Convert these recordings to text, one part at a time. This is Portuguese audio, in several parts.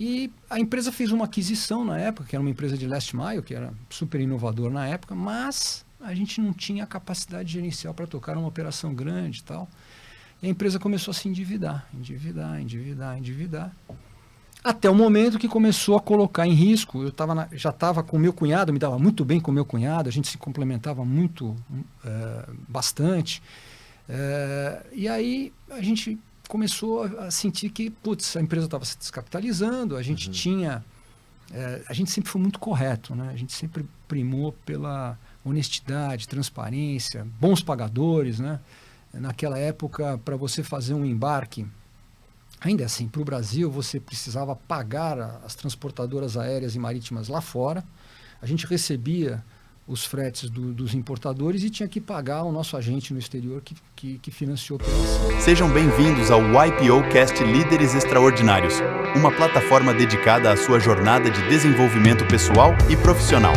E a empresa fez uma aquisição na época, que era uma empresa de last mile, que era super inovador na época, mas a gente não tinha capacidade gerencial para tocar uma operação grande e tal. E a empresa começou a se endividar. Até o momento que começou a colocar em risco. Eu já estava com o meu cunhado, me dava muito bem com o meu cunhado, a gente se complementava bastante. E aí a gente começou a sentir que, putz, a empresa estava se descapitalizando, a gente tinha... a gente sempre foi muito correto, né? A gente sempre primou pela honestidade, transparência, bons pagadores, né? Naquela época, para você fazer um embarque, ainda assim, para o Brasil, você precisava pagar as transportadoras aéreas e marítimas lá fora. A gente recebia os fretes dos importadores e tinha que pagar o nosso agente no exterior que financiou a operação. Sejam bem-vindos ao YPOcast Líderes Extraordinários, uma plataforma dedicada à sua jornada de desenvolvimento pessoal e profissional.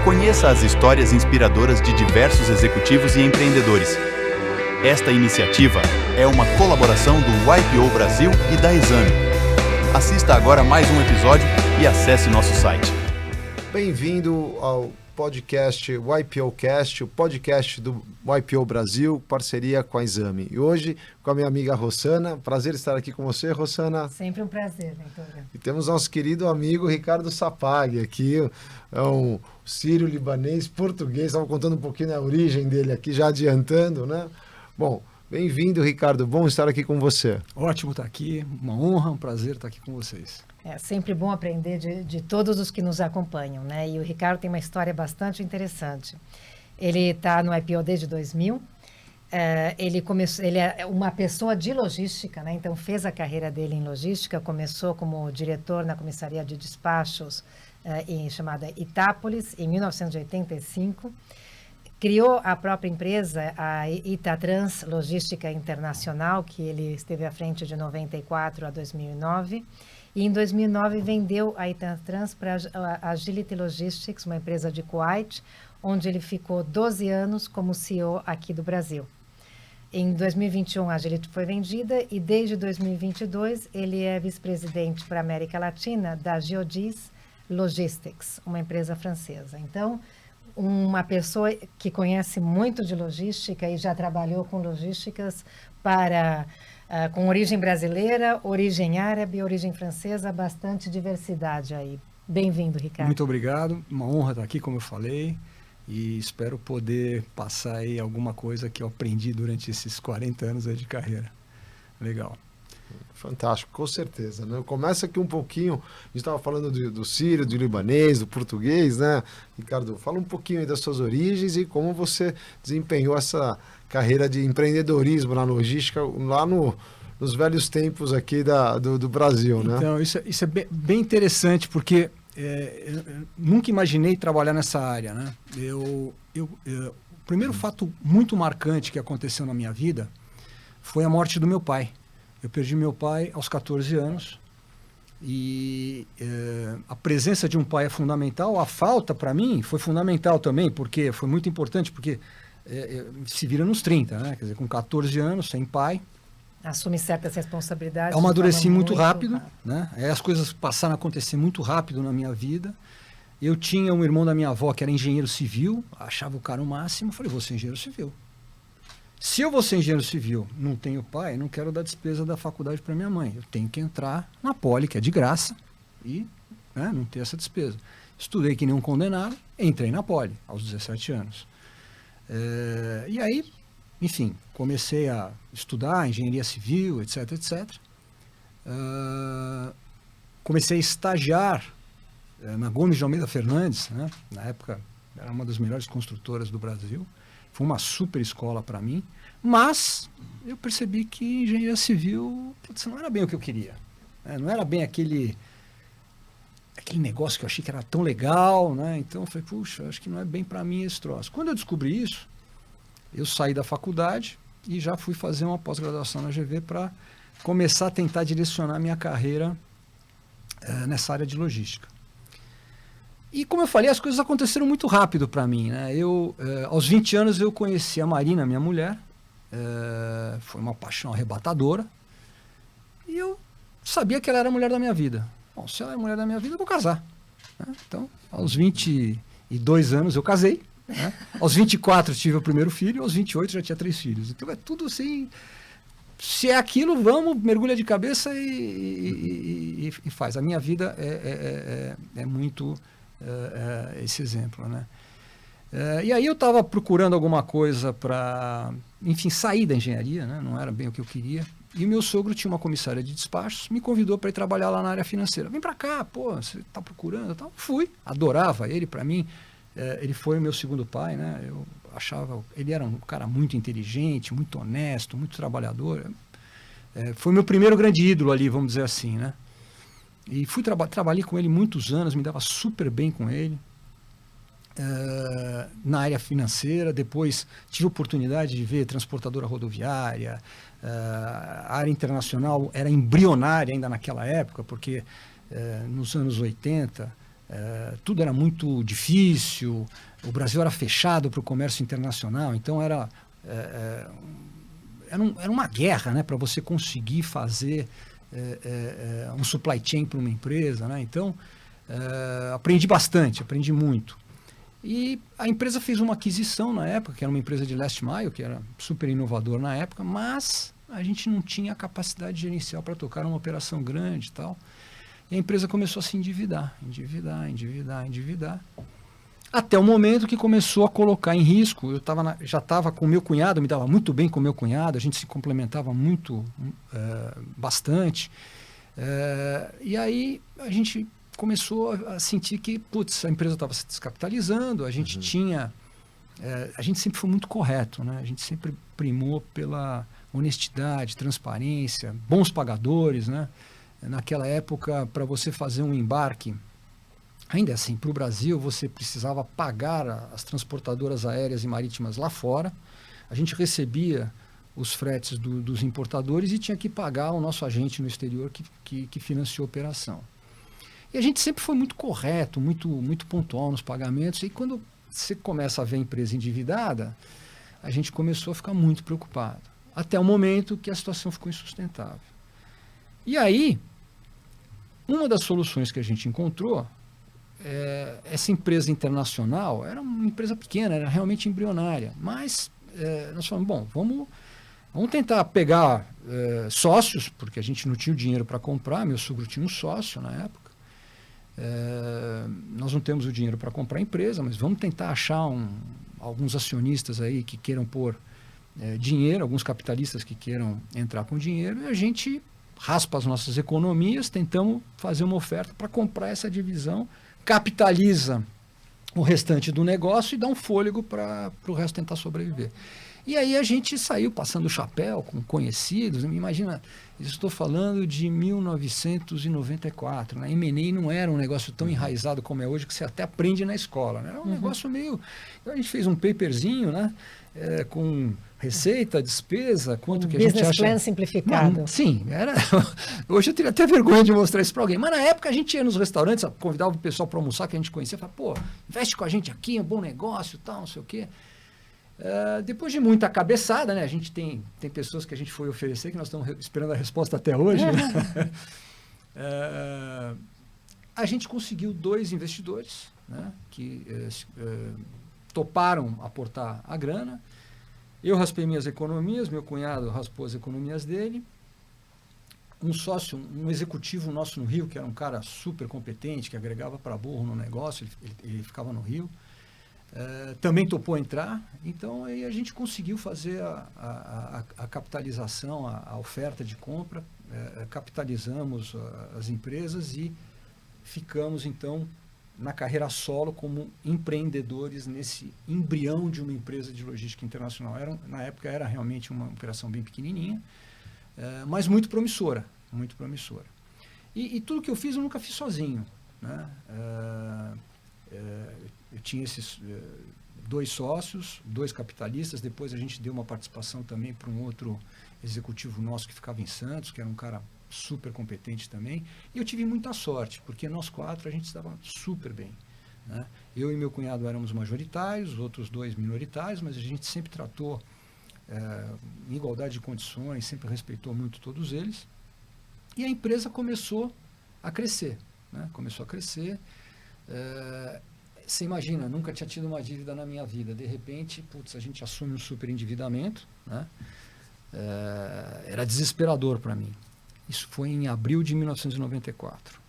Conheça as histórias inspiradoras de diversos executivos e empreendedores. Esta iniciativa é uma colaboração do YPO Brasil e da Exame. Assista agora mais um episódio e acesse nosso site. Bem-vindo ao podcast YPOcast, o podcast do YPO Brasil, parceria com a Exame. E hoje, com a minha amiga Rossana, prazer estar aqui com você, Rossana. Sempre um prazer, Ventura. E temos nosso querido amigo Ricardo Sapag aqui, é um sírio-libanês português, estava contando um pouquinho da origem dele aqui, já adiantando, né? Bom, bem-vindo, Ricardo, bom estar aqui com você. Ótimo estar aqui, uma honra, um prazer estar aqui com vocês. É sempre bom aprender de todos os que nos acompanham, né? E o Ricardo tem uma história bastante interessante. Ele está no IPO desde 2000. Ele é uma pessoa de logística, né? Então fez a carreira dele em logística, começou como diretor na comissaria de despachos chamada Itápolis, em 1985. Criou a própria empresa, a Itatrans Logística Internacional, que ele esteve à frente de 94 a 2009. E em 2009 vendeu a Itatrans para a Agility Logistics, uma empresa de Kuwait, onde ele ficou 12 anos como CEO aqui do Brasil. Em 2021 a Agility foi vendida e desde 2022 ele é vice-presidente para a América Latina da Geodis Logistics, uma empresa francesa. Então, uma pessoa que conhece muito de logística e já trabalhou com logísticas com origem brasileira, origem árabe, origem francesa, bastante diversidade aí. Bem-vindo, Ricardo. Muito obrigado, uma honra estar aqui, como eu falei, e espero poder passar aí alguma coisa que eu aprendi durante esses 40 anos aí de carreira. Legal. Fantástico, com certeza, né? Começa aqui um pouquinho, a gente estava falando do sírio, do libanês, do português, né? Ricardo, fala um pouquinho aí das suas origens e como você desempenhou essa carreira de empreendedorismo na logística lá nos velhos tempos aqui do Brasil, né? Então, isso é bem interessante, porque eu nunca imaginei trabalhar nessa área, né? O primeiro fato muito marcante que aconteceu na minha vida foi a morte do meu pai. Eu perdi meu pai aos 14 anos e a presença de um pai é fundamental. A falta, para mim, foi fundamental também, porque foi muito importante, porque se vira nos 30, né? Quer dizer, com 14 anos, sem pai. Assume certas responsabilidades. Eu amadureci muito rápido, né? As coisas passaram a acontecer muito rápido na minha vida. Eu tinha um irmão da minha avó que era engenheiro civil, achava o cara o máximo. Falei, vou ser engenheiro civil. Se eu vou ser engenheiro civil, não tenho pai, não quero dar despesa da faculdade para minha mãe. Eu tenho que entrar na Poli, que é de graça, e não ter essa despesa. Estudei que nem um condenado, entrei na Poli, aos 17 anos. E aí, enfim, comecei a estudar engenharia civil, etc, etc. Comecei a estagiar na Gomes de Almeida Fernandes, né? Na época era uma das melhores construtoras do Brasil. Foi uma super escola para mim, mas eu percebi que engenharia civil não era bem o que eu queria. Não era bem aquele negócio que eu achei que era tão legal, né? Então eu falei, puxa, acho que não é bem para mim esse troço. Quando eu descobri isso, eu saí da faculdade e já fui fazer uma pós-graduação na GV para começar a tentar direcionar minha carreira nessa área de logística. E como eu falei, as coisas aconteceram muito rápido para mim, né? Aos 20 anos eu conheci a Marina, minha mulher, foi uma paixão arrebatadora, e eu sabia que ela era a mulher da minha vida. bom, se ela é a mulher da minha vida, eu vou casar. Né? Então, aos 22 anos eu casei. Né? Aos 24 tive o primeiro filho, aos 28 já tinha 3 filhos. Então é tudo assim, se é aquilo, vamos, mergulha de cabeça e faz. A minha vida é muito esse exemplo, né? E aí eu estava procurando alguma coisa para, enfim, sair da engenharia, né? Não era bem o que eu queria. E o meu sogro tinha uma comissária de despachos, me convidou para ir trabalhar lá na área financeira. Vem para cá, pô, você está procurando e tal. Fui, adorava ele, para mim. Ele foi o meu segundo pai, né? Eu achava, ele era um cara muito inteligente, muito honesto, muito trabalhador. Foi meu primeiro grande ídolo ali, vamos dizer assim, né? E fui trabalhei com ele muitos anos, me dava super bem com ele. Na área financeira, depois tive a oportunidade de ver transportadora rodoviária, a área internacional era embrionária ainda naquela época, porque nos anos 80 tudo era muito difícil, o Brasil era fechado para o comércio internacional, então era uma guerra, né, para você conseguir fazer um supply chain para uma empresa, né? Então aprendi bastante, aprendi muito. E a empresa fez uma aquisição na época, que era uma empresa de last mile, que era super inovador na época, mas a gente não tinha a capacidade gerencial para tocar uma operação grande e tal. E a empresa começou a se endividar. Até o momento que começou a colocar em risco. Eu já estava com o meu cunhado, me dava muito bem com o meu cunhado, a gente se complementava muito, bastante. E aí a gente começou a sentir que, putz, a empresa estava se descapitalizando, a gente tinha... a gente sempre foi muito correto, né? A gente sempre primou pela honestidade, transparência, bons pagadores, né? Naquela época, para você fazer um embarque, ainda assim, para o Brasil, você precisava pagar as transportadoras aéreas e marítimas lá fora. A gente recebia os fretes dos importadores e tinha que pagar o nosso agente no exterior que financiou a operação. E a gente sempre foi muito correto, muito pontual nos pagamentos. E quando você começa a ver a empresa endividada, a gente começou a ficar muito preocupado. Até o momento que a situação ficou insustentável. E aí, uma das soluções que a gente encontrou, essa empresa internacional era uma empresa pequena, era realmente embrionária. Mas nós falamos, bom, vamos tentar pegar sócios, porque a gente não tinha o dinheiro para comprar, meu sogro tinha um sócio na época. Nós não temos o dinheiro para comprar a empresa, mas vamos tentar achar alguns acionistas aí que queiram pôr dinheiro, alguns capitalistas que queiram entrar com dinheiro, e a gente raspa as nossas economias, tentamos fazer uma oferta para comprar essa divisão, capitaliza o restante do negócio e dá um fôlego para o resto tentar sobreviver. E aí a gente saiu passando o chapéu com conhecidos. Imagina, estou falando de 1994. Né? M&A não era um negócio tão enraizado como é hoje, que você até aprende na escola. Né? Era um negócio meio... Então a gente fez um paperzinho, né? Com receita, despesa, quanto que a gente acha... Business plan simplificado. Não, sim, era... Hoje eu teria até vergonha de mostrar isso para alguém. Mas na época a gente ia nos restaurantes, convidava o pessoal para almoçar, que a gente conhecia, falava, pô, investe com a gente aqui, é um bom negócio, tal, não sei o quê. Depois de muita cabeçada, né? A gente tem pessoas que a gente foi oferecer que nós estamos esperando a resposta até hoje. Né? A gente conseguiu 2 investidores, né? Que toparam aportar a grana. Eu raspei minhas economias, meu cunhado raspou as economias dele. Um sócio, um executivo nosso no Rio, que era um cara super competente, que agregava para burro no negócio, ele ficava no Rio. Também topou entrar, então aí a gente conseguiu fazer a capitalização, a oferta de compra, capitalizamos as empresas e ficamos então na carreira solo como empreendedores nesse embrião de uma empresa de logística internacional. Na época era realmente uma operação bem pequenininha, mas muito promissora, muito promissora. E tudo que eu fiz eu nunca fiz sozinho, né? Eu tinha esses 2 sócios, 2 capitalistas, depois a gente deu uma participação também para um outro executivo nosso que ficava em Santos, que era um cara super competente também, e eu tive muita sorte, porque nós 4 a gente estava super bem. Né? Eu e meu cunhado éramos majoritários, os outros 2 minoritários, mas a gente sempre tratou em igualdade de condições, sempre respeitou muito todos eles, e a empresa começou a crescer, né? Começou a crescer. Você imagina, nunca tinha tido uma dívida na minha vida. De repente, putz, a gente assume um super endividamento, né? Era desesperador para mim. Isso foi em abril de 1994.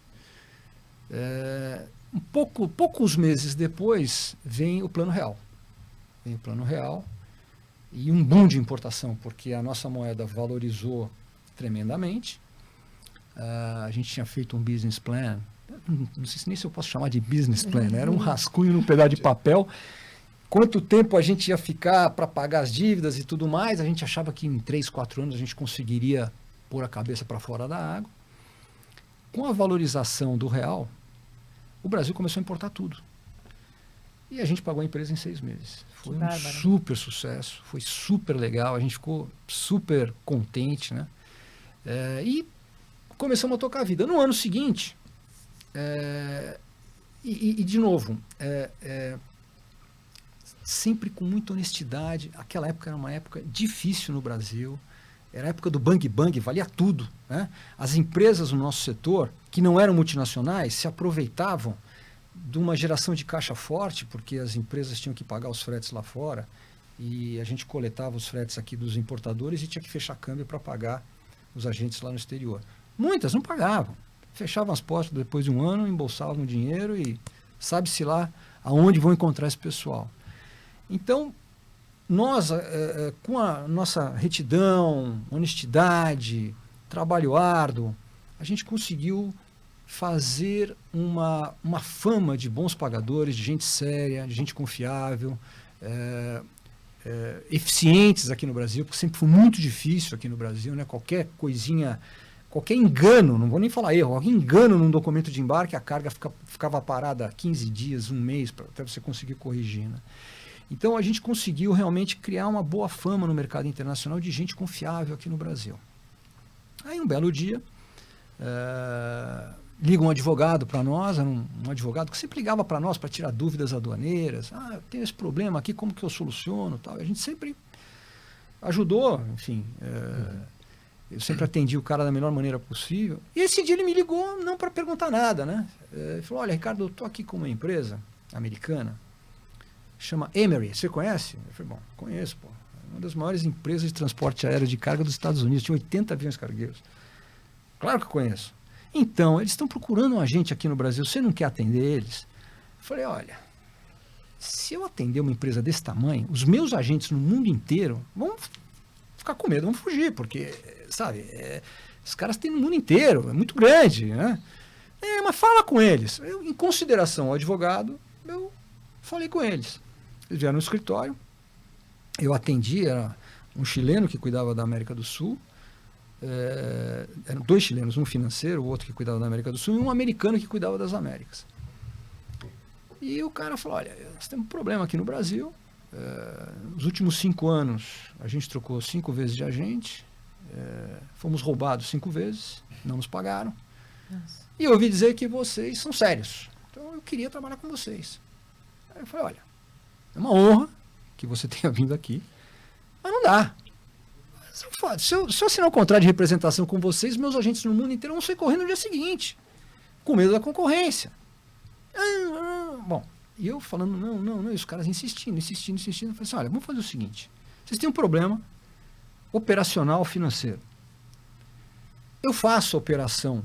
Poucos meses depois, vem o Plano Real. E um boom de importação, porque a nossa moeda valorizou tremendamente. A gente tinha feito um business plan. Não sei nem se eu posso chamar de business plan, né? Era um rascunho num pedaço de papel. Quanto tempo a gente ia ficar para pagar as dívidas e tudo mais. A gente achava que em 3, 4 anos a gente conseguiria pôr a cabeça para fora da água. Com a valorização do real, o Brasil começou a importar tudo. E a gente pagou a empresa em 6 meses. Foi um super sucesso, foi super legal, a gente ficou super contente, né? E começamos a tocar a vida. No ano seguinte, de novo, sempre com muita honestidade. Aquela época era uma época difícil no Brasil, era a época do bang bang, valia tudo, né? As empresas no nosso setor, que não eram multinacionais, se aproveitavam de uma geração de caixa forte, porque as empresas tinham que pagar os fretes lá fora, e a gente coletava os fretes aqui dos importadores e tinha que fechar câmbio para pagar os agentes lá no exterior. Muitas não pagavam, fechavam as portas depois de um ano, embolsavam o dinheiro e sabe-se lá aonde vão encontrar esse pessoal. Então, nós, com a nossa retidão, honestidade, trabalho árduo, a gente conseguiu fazer uma fama de bons pagadores, de gente séria, de gente confiável, eficientes aqui no Brasil, porque sempre foi muito difícil aqui no Brasil, né? Qualquer coisinha, qualquer engano, não vou nem falar erro, qualquer engano num documento de embarque, a carga ficava parada 15 dias, um mês, até você conseguir corrigir, né? Então a gente conseguiu realmente criar uma boa fama no mercado internacional de gente confiável aqui no Brasil. Aí um belo dia, liga um advogado para nós, era um advogado que sempre ligava para nós para tirar dúvidas aduaneiras. Eu tenho esse problema aqui, como que eu soluciono? Tal. A gente sempre ajudou, enfim. Eu sempre atendi o cara da melhor maneira possível. E esse dia ele me ligou não para perguntar nada, né? Ele falou, olha, Ricardo, eu estou aqui com uma empresa americana, chama Emery, você conhece? Eu falei, bom, conheço, pô. Uma das maiores empresas de transporte aéreo de carga dos Estados Unidos, tinha 80 aviões cargueiros. Claro que eu conheço. Então, eles estão procurando um agente aqui no Brasil, você não quer atender eles? Eu falei, olha, se eu atender uma empresa desse tamanho, os meus agentes no mundo inteiro vão ficar com medo, vão fugir, porque, sabe, os caras têm no mundo inteiro, é muito grande, né? Mas fala com eles. Eu, em consideração ao advogado, eu falei com eles. Eles vieram no escritório, eu atendi, era um chileno que cuidava da América do Sul, eram 2 chilenos, um financeiro, o outro que cuidava da América do Sul, e um americano que cuidava das Américas. E o cara falou, olha, nós temos um problema aqui no Brasil, nos últimos 5 anos a gente trocou 5 vezes de agente, fomos roubados 5 vezes, não nos pagaram. Nossa. E eu ouvi dizer que vocês são sérios, então eu queria trabalhar com vocês. Aí eu falei, olha, é uma honra que você tenha vindo aqui, mas não dá. Se eu assinar um contrato de representação com vocês, meus agentes no mundo inteiro vão sair correndo no dia seguinte, com medo da concorrência. Bom, e eu falando, não, e os caras insistindo. Eu falei assim, olha, vamos fazer o seguinte, vocês têm um problema operacional financeiro. Eu faço a operação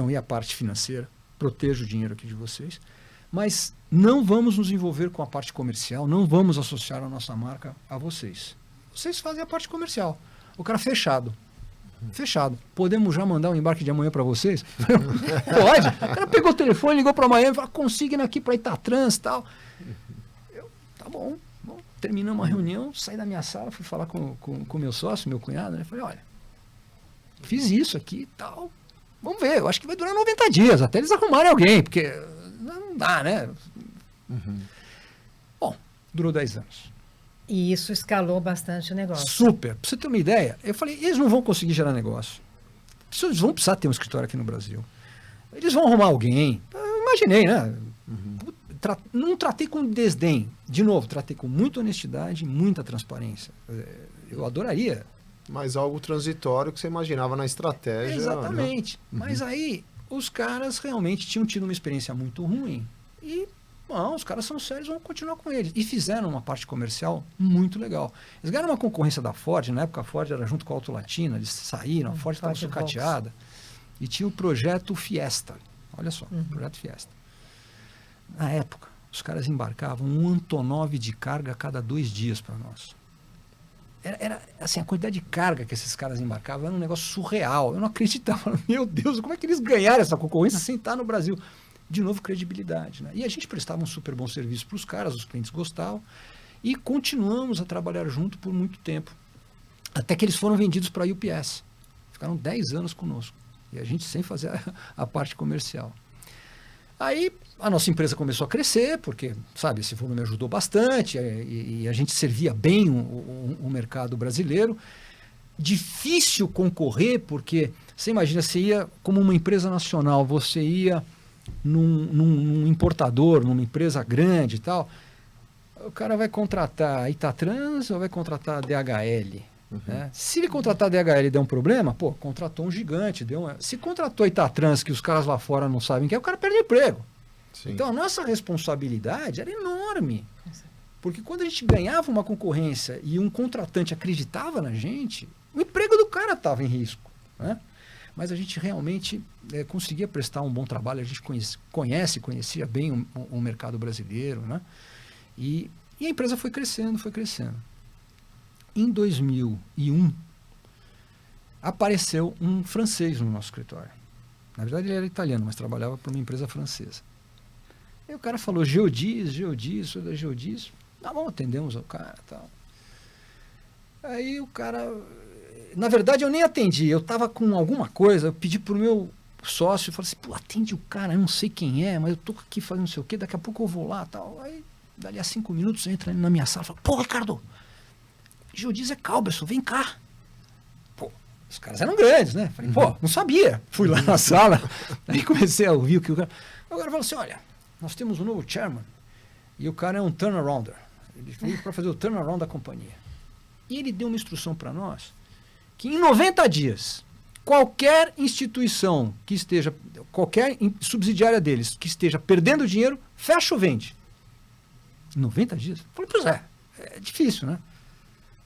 e a parte financeira, protejo o dinheiro aqui de vocês, mas não vamos nos envolver com a parte comercial, não vamos associar a nossa marca a vocês. Vocês fazem a parte comercial. O cara fechado. Podemos já mandar um embarque de amanhã para vocês? Pode. O cara pegou o telefone, ligou para Miami, falou, consiga aqui para Itatrans e tal. Tá bom. Terminamos a reunião, saí da minha sala, fui falar com o meu sócio, meu cunhado, né? Falei, olha, fiz isso aqui e tal. Vamos ver, eu acho que vai durar 90 dias, até eles arrumarem alguém, porque não dá, né? Bom, durou 10 anos. E isso escalou bastante o negócio. Super. Pra você ter uma ideia, eu falei, eles não vão conseguir gerar negócio. Eles vão precisar ter um escritório aqui no Brasil. Eles vão arrumar alguém. Eu imaginei, né? Não tratei com desdém. De novo, tratei com muita honestidade e muita transparência. Eu adoraria Mas algo transitório que você imaginava na estratégia. Exatamente. Né? Mas aí, os caras realmente tinham tido uma experiência muito ruim e, não, os caras são sérios, vamos continuar com eles. E fizeram uma parte comercial muito legal. Eles ganharam uma concorrência da Ford, na época a Ford era junto com a Auto Latina, eles saíram, a Ford estava sucateada. E tinha o projeto Fiesta. Olha só, projeto Fiesta. Na época, os caras embarcavam um Antonov de carga a cada 2 dias para nós. Era assim, a quantidade de carga que esses caras embarcavam era um negócio surreal. Eu não acreditava. Meu Deus, como é que eles ganharam essa concorrência sem estar no Brasil? De novo, credibilidade. Né? E a gente prestava um super bom serviço para os caras, os clientes gostavam. E continuamos a trabalhar junto por muito tempo. Até que eles foram vendidos para a UPS. Ficaram 10 anos conosco. E a gente sem fazer a parte comercial. Aí a nossa empresa começou a crescer, porque, sabe, esse volume ajudou bastante e a gente servia bem o mercado brasileiro. Difícil concorrer, porque você imagina, você ia como uma empresa nacional, você ia num importador, numa empresa grande e tal, o cara vai contratar a Itatrans ou vai contratar a DHL? Né? Se ele contratar a DHL e der um problema, pô, contratou um gigante. Se contratou a Itatrans, que os caras lá fora não sabem quem é, o cara perde emprego. Sim. Então a nossa responsabilidade era enorme. Porque quando a gente ganhava uma concorrência e um contratante acreditava na gente, o emprego do cara estava em risco. Né? Mas a gente realmente conseguia prestar um bom trabalho, a gente conhecia bem o mercado brasileiro. Né? E a empresa foi crescendo, foi crescendo. Em 2001, apareceu um francês no nosso escritório. Na verdade, ele era italiano, mas trabalhava para uma empresa francesa. Aí o cara falou, Geodis, sou da Geodis. Tá bom, atendemos ao cara e tal. Aí o cara... Na verdade, eu nem atendi. Eu estava com alguma coisa, eu pedi para o meu sócio, falei assim, pô, atende o cara, eu não sei quem é, mas eu tô aqui fazendo não sei o quê, daqui a pouco eu vou lá e tal. Aí, dali a 5 minutos, entra na minha sala e fala, pô, Ricardo, Geodis é Calberson, vem cá. Pô, os caras eram grandes, né? Falei, pô, não sabia. Fui lá na sala, aí comecei a ouvir o que o cara... O cara falou assim, olha, nós temos um novo chairman, e o cara é um turnarounder. Ele veio para fazer o turnaround da companhia. E ele deu uma instrução para nós, que em 90 dias, qualquer instituição que esteja, qualquer subsidiária deles, que esteja perdendo dinheiro, fecha ou vende. Em 90 dias? Eu falei, pois é difícil, né?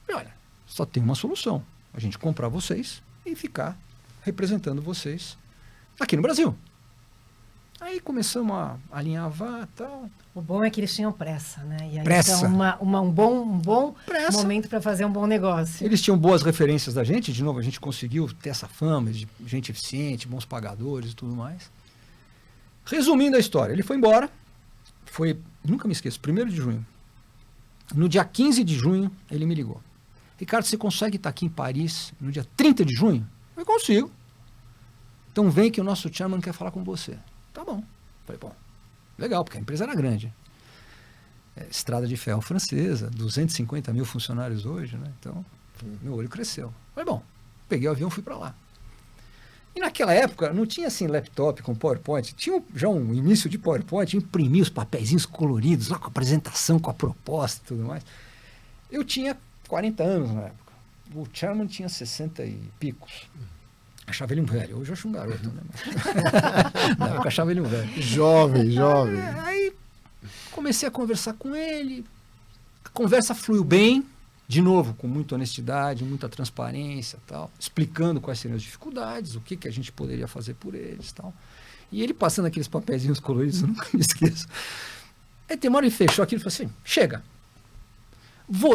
E olha, só tem uma solução. A gente comprar vocês e ficar representando vocês aqui no Brasil. Aí começamos a alinhavar e tal. O bom é que eles tinham pressa, né? E aí, pressa. Então, um bom momento para fazer um bom negócio. Eles tinham boas referências da gente. De novo, a gente conseguiu ter essa fama de gente eficiente, bons pagadores e tudo mais. Resumindo a história, ele foi embora. Foi, nunca me esqueço, 1º de junho. No dia 15 de junho, ele me ligou. Ricardo, você consegue estar aqui em Paris no dia 30 de junho? Eu consigo. Então vem que o nosso chairman quer falar com você. Tá bom. Falei, bom, legal, porque a empresa era grande. Estrada de ferro francesa, 250 mil funcionários hoje, né? Então, meu olho cresceu. Falei, bom, peguei o avião e fui para lá. E naquela época não tinha assim laptop com PowerPoint, tinha já um início de PowerPoint, imprimia os papeizinhos coloridos, lá com a apresentação, com a proposta e tudo mais. Eu tinha 40 anos na época. O chairman tinha 60 e picos. Achava ele um velho. Hoje eu acho um garoto, né? Na época achava ele um velho. Jovem. Aí comecei a conversar com ele. A conversa fluiu bem. De novo, com muita honestidade, muita transparência, tal, explicando quais seriam as dificuldades, o que a gente poderia fazer por eles, tal. E ele passando aqueles papeizinhos coloridos, eu nunca me esqueço. Aí tem uma hora ele fechou aquilo e falou assim, chega.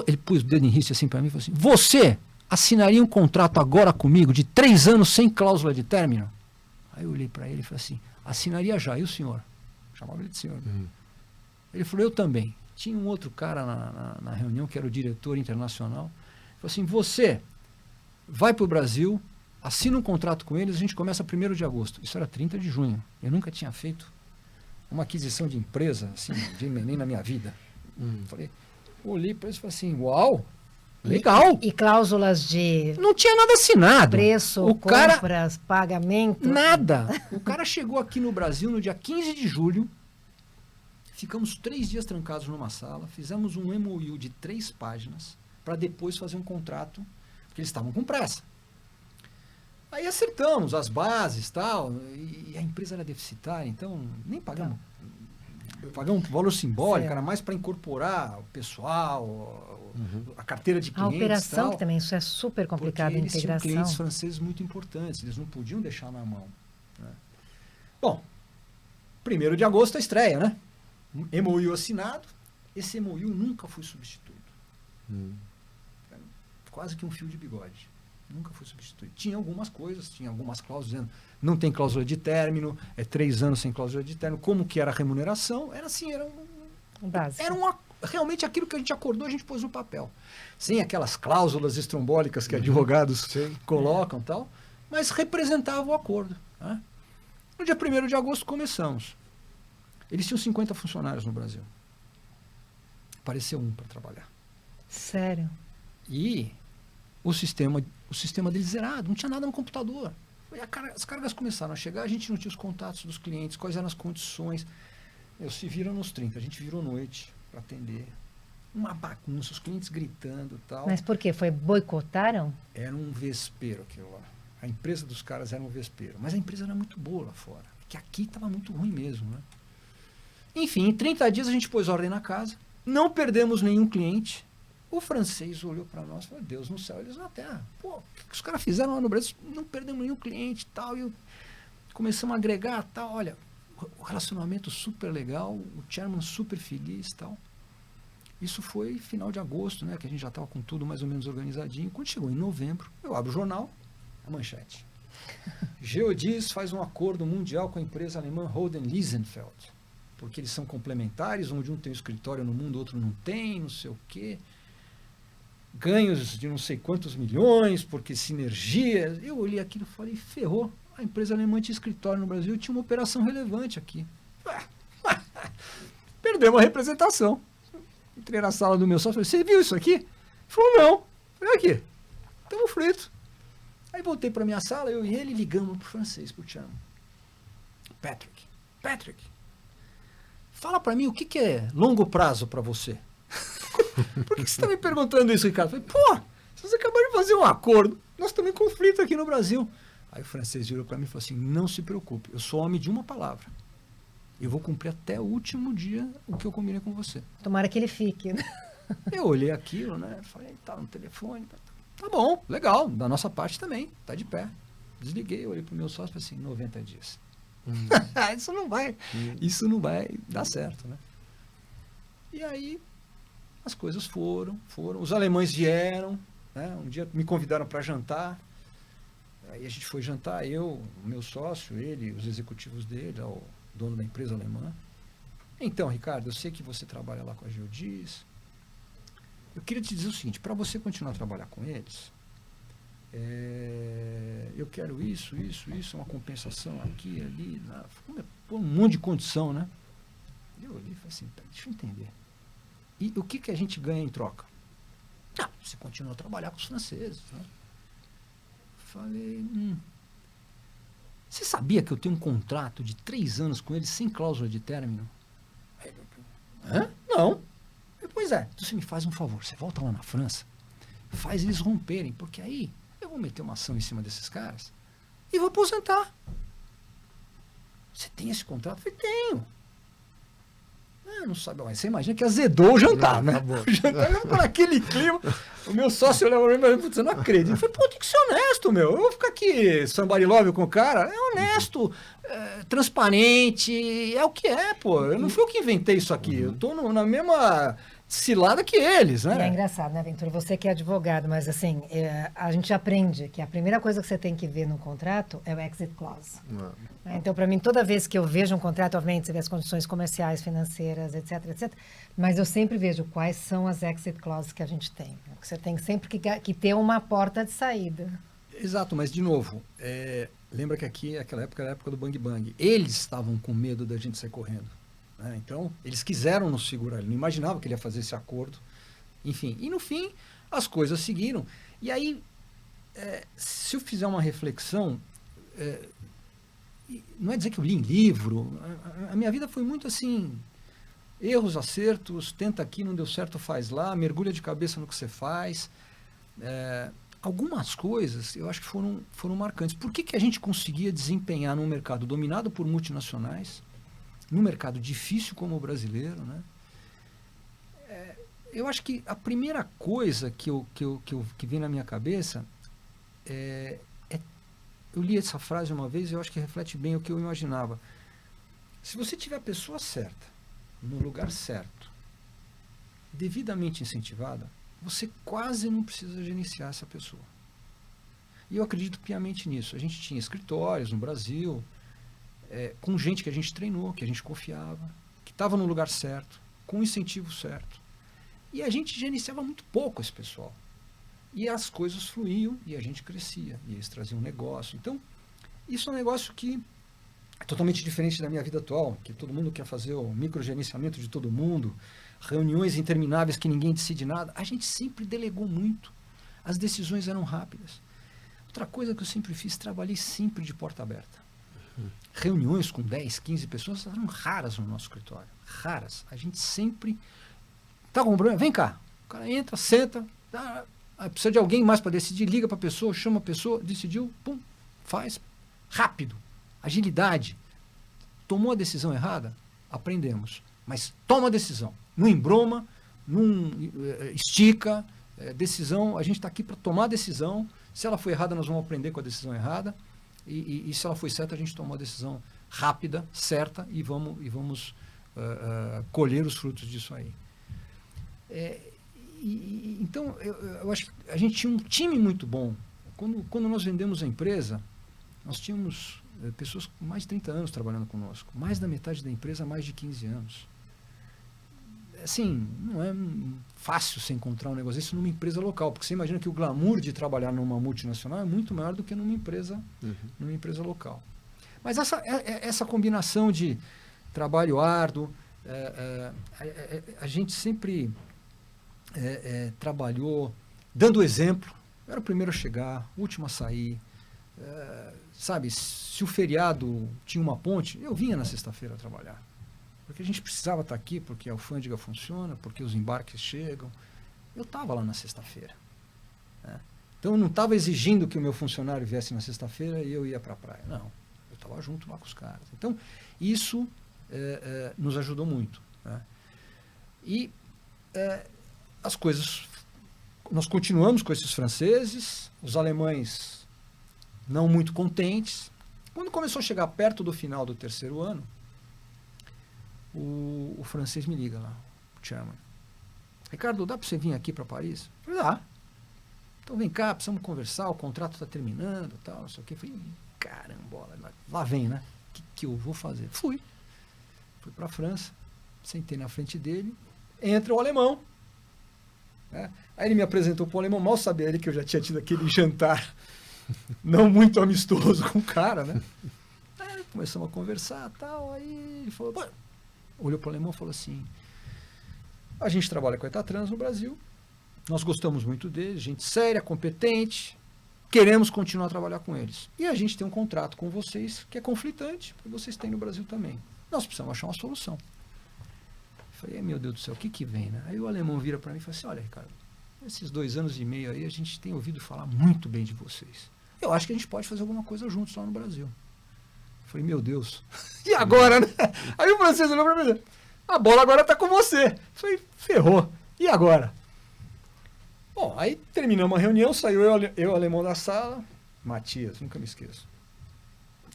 Ele pôs o dedo em risco assim para mim e falou assim, você assinaria um contrato agora comigo de 3 anos sem cláusula de término? Aí eu olhei para ele e falei assim, assinaria já, e o senhor? Chamava ele de senhor. Ele falou, eu também. Tinha um outro cara na reunião, que era o diretor internacional. Falou assim, você vai para o Brasil, assina um contrato com eles, a gente começa 1º de agosto. Isso era 30 de junho. Eu nunca tinha feito uma aquisição de empresa, assim, nem na minha vida. Falei, olhei para eles e falei assim, uau, legal. E cláusulas de... Não tinha nada assinado. Preço, compras, pagamento. Nada. O cara chegou aqui no Brasil no dia 15 de julho, ficamos 3 dias trancados numa sala, fizemos um MOU de 3 páginas, para depois fazer um contrato porque eles estavam com pressa. Aí acertamos as bases tal, e a empresa era deficitária, então nem pagamos. Pagamos um valor simbólico, Certo. era mais para incorporar o pessoal, a carteira de A clientes. operação, tal, que também isso é super complicado, a porque eles tinham integração. clientes franceses muito importantes, eles não podiam deixar na mão. Né? Bom, 1º de agosto a estreia, né? MOU assinado, esse MOU nunca foi substituído. Quase que um fio de bigode. Nunca foi substituído. Tinha algumas coisas, tinha algumas cláusulas dizendo não tem cláusula de término, 3 anos sem cláusula de término. Como que era a remuneração? Era assim, Básico. realmente aquilo que a gente acordou, a gente pôs no papel. Sem aquelas cláusulas estrombólicas que advogados colocam e tal, mas representava o acordo. Né? No dia 1º de agosto começamos. Eles tinham 50 funcionários no Brasil. Apareceu um para trabalhar. Sério. E o sistema deles zerado, não tinha nada no computador. As cargas começaram a chegar, a gente não tinha os contatos dos clientes, quais eram as condições. Se viram nos 30, a gente virou noite para atender. Uma bagunça, os clientes gritando e tal. Mas por quê? Boicotaram? Era um vespeiro aquilo lá. A empresa dos caras era um vespeiro. Mas a empresa era muito boa lá fora. Que aqui estava muito ruim mesmo, né? Enfim, em 30 dias a gente pôs ordem na casa. Não perdemos nenhum cliente. O francês olhou para nós e falou, Deus no céu, eles na terra. Pô, o que os caras fizeram lá no Brasil? Não perdemos nenhum cliente e tal. E começamos a agregar tal. Olha, o relacionamento super legal, o chairman super feliz e tal. Isso foi final de agosto, né? Que a gente já estava com tudo mais ou menos organizadinho. Quando chegou em novembro, eu abro o jornal, a manchete. Geodis faz um acordo mundial com a empresa alemã Holden Liesenfeld. Porque eles são complementares, onde um tem um escritório no mundo, outro não tem, não sei o quê. Ganhos de não sei quantos milhões, porque sinergia. Eu olhei aquilo e falei, ferrou. A empresa alemã tinha escritório no Brasil, tinha uma operação relevante aqui. Perdemos a representação. Entrei na sala do meu sócio e falei, você viu isso aqui? Ele falou, não. Olha aqui. Estamos fritos. Aí voltei para minha sala, eu e ele ligamos pro francês, pro Tiano. Patrick, fala para mim o que é longo prazo para você. Por que você está me perguntando isso, Ricardo? Eu falei, pô, vocês acabaram de fazer um acordo, nós estamos em conflito aqui no Brasil. Aí o francês virou para mim e falou assim, não se preocupe, eu sou homem de uma palavra. Eu vou cumprir até o último dia o que eu combinei com você. Tomara que ele fique, né? Eu olhei aquilo, né? Falei, tá no telefone. Tá bom, legal, da nossa parte também, tá de pé. Desliguei, olhei pro meu sócio e falei assim, 90 dias. Isso não vai dar certo, né? E aí as coisas foram. Os alemães vieram, né? Um dia me convidaram para jantar. Aí a gente foi jantar, eu, o meu sócio, ele, os executivos dele, o dono da empresa alemã. Então, Ricardo, eu sei que você trabalha lá com a Geodis. Eu queria te dizer o seguinte, para você continuar a trabalhar com eles, eu quero isso, uma compensação aqui, ali, lá, um monte de condição, né? Eu olhei e falei assim, deixa eu entender. E o que a gente ganha em troca? Você continua a trabalhar com os franceses, né? Falei, você sabia que eu tenho um contrato de 3 anos com eles sem cláusula de término? Não. Pois é, então você me faz um favor, você volta lá na França, faz eles romperem, porque aí eu vou meter uma ação em cima desses caras e vou aposentar. Você tem esse contrato? Eu falei, tenho. Não sabe, mas você imagina que azedou o jantar, né? O jantar ficou naquele clima. O meu sócio olhava pra mim e falou, eu não acredito. Eu falei, pô, tem que ser honesto, meu. Eu vou ficar aqui somebody love com o cara. É honesto, transparente, é o que é, pô. Eu não fui eu que inventei isso aqui. Eu tô na mesma cilada que eles, né? E é engraçado, né, Ventura? Você que é advogado, mas assim, a gente aprende que a primeira coisa que você tem que ver no contrato é o exit clause. Então, para mim, toda vez que eu vejo um contrato, obviamente, você vê as condições comerciais, financeiras, etc. Mas eu sempre vejo quais são as exit clauses que a gente tem. Você tem sempre que ter uma porta de saída. Exato, mas de novo, lembra que aqui, aquela época era a época do bang bang. Eles estavam com medo da gente sair correndo. Então, eles quiseram nos segurar, ele não imaginava que ele ia fazer esse acordo. Enfim, e no fim, as coisas seguiram. E aí, se eu fizer uma reflexão, não é dizer que eu li em livro, a minha vida foi muito assim, erros, acertos, tenta aqui, não deu certo, faz lá, mergulha de cabeça no que você faz. algumas coisas eu acho que foram marcantes. Por que a gente conseguia desempenhar num mercado dominado por multinacionais, num mercado difícil como o brasileiro, né? Eu acho que a primeira coisa que vem na minha cabeça eu li essa frase uma vez e eu acho que reflete bem o que eu imaginava. Se você tiver a pessoa certa, no lugar certo, devidamente incentivada, você quase não precisa gerenciar essa pessoa. E eu acredito piamente nisso. A gente tinha escritórios no Brasil, com gente que a gente treinou, que a gente confiava, que estava no lugar certo, com o incentivo certo. E a gente gerenciava muito pouco esse pessoal. E as coisas fluíam e a gente crescia. E eles traziam um negócio. Então, isso é um negócio que é totalmente diferente da minha vida atual, que todo mundo quer fazer o microgerenciamento de todo mundo, reuniões intermináveis que ninguém decide nada. A gente sempre delegou muito. As decisões eram rápidas. Outra coisa que eu sempre fiz, trabalhei sempre de porta aberta. Reuniões com 10, 15 pessoas eram raras no nosso escritório. Raras. A gente sempre... Tá com um problema? Vem cá. O cara entra, senta, precisa de alguém mais para decidir, liga para a pessoa, chama a pessoa, decidiu, pum, faz. Rápido. Agilidade. Tomou a decisão errada? Aprendemos. Mas toma a decisão. Não embroma, não estica. Decisão, a gente está aqui para tomar a decisão. Se ela foi errada, nós vamos aprender com a decisão errada. E se ela foi certa, a gente tomou a decisão rápida, certa, e vamos colher os frutos disso aí. Então, eu acho que a gente tinha um time muito bom. Quando nós vendemos a empresa, nós tínhamos pessoas com mais de 30 anos trabalhando conosco. Mais da metade da empresa há mais de 15 anos. Assim, não é fácil você encontrar um negócio desse numa empresa local, porque você imagina que o glamour de trabalhar numa multinacional é muito maior do que numa empresa local. Mas essa combinação de trabalho árduo, a gente sempre trabalhou dando exemplo. Eu era o primeiro a chegar, o último a sair. Sabe, se o feriado tinha uma ponte, eu vinha na sexta-feira trabalhar. Porque a gente precisava estar aqui, porque a alfândega funciona, porque os embarques chegam. Eu estava lá na sexta-feira. Né? Então eu não estava exigindo que o meu funcionário viesse na sexta-feira e eu ia para a praia. Não, eu estava junto lá com os caras. Então isso nos ajudou muito. Né? E as coisas... Nós continuamos com esses franceses, os alemães não muito contentes. Quando começou a chegar perto do final do terceiro ano, o francês me liga lá, o chairman. Ricardo, dá para você vir aqui para Paris? Eu falei, dá. Então vem cá, precisamos conversar, o contrato está terminando, tal, não sei o quê. Eu falei, carambola, lá vem, né? O que eu vou fazer? Fui para a França, sentei na frente dele, entra o alemão. Né? Aí ele me apresentou para o alemão, mal sabia ele que eu já tinha tido aquele jantar não muito amistoso com o cara, né? Aí começamos a conversar, tal, aí ele falou, bom, olhou para o alemão e falou assim, a gente trabalha com a Etatrans no Brasil, nós gostamos muito deles, gente séria, competente, queremos continuar a trabalhar com eles. E a gente tem um contrato com vocês que é conflitante, porque vocês têm no Brasil também. Nós precisamos achar uma solução. Eu falei, meu Deus do céu, o que vem, né? Aí o alemão vira para mim e fala assim, olha, Ricardo, esses 2 anos e meio aí a gente tem ouvido falar muito bem de vocês. Eu acho que a gente pode fazer alguma coisa juntos lá no Brasil. Eu falei, meu Deus, e agora, né? Aí o francês olhou para mim, a bola agora está com você. Eu falei, ferrou, e agora? Bom, aí terminamos a reunião, saiu eu alemão da sala, Matias, nunca me esqueço.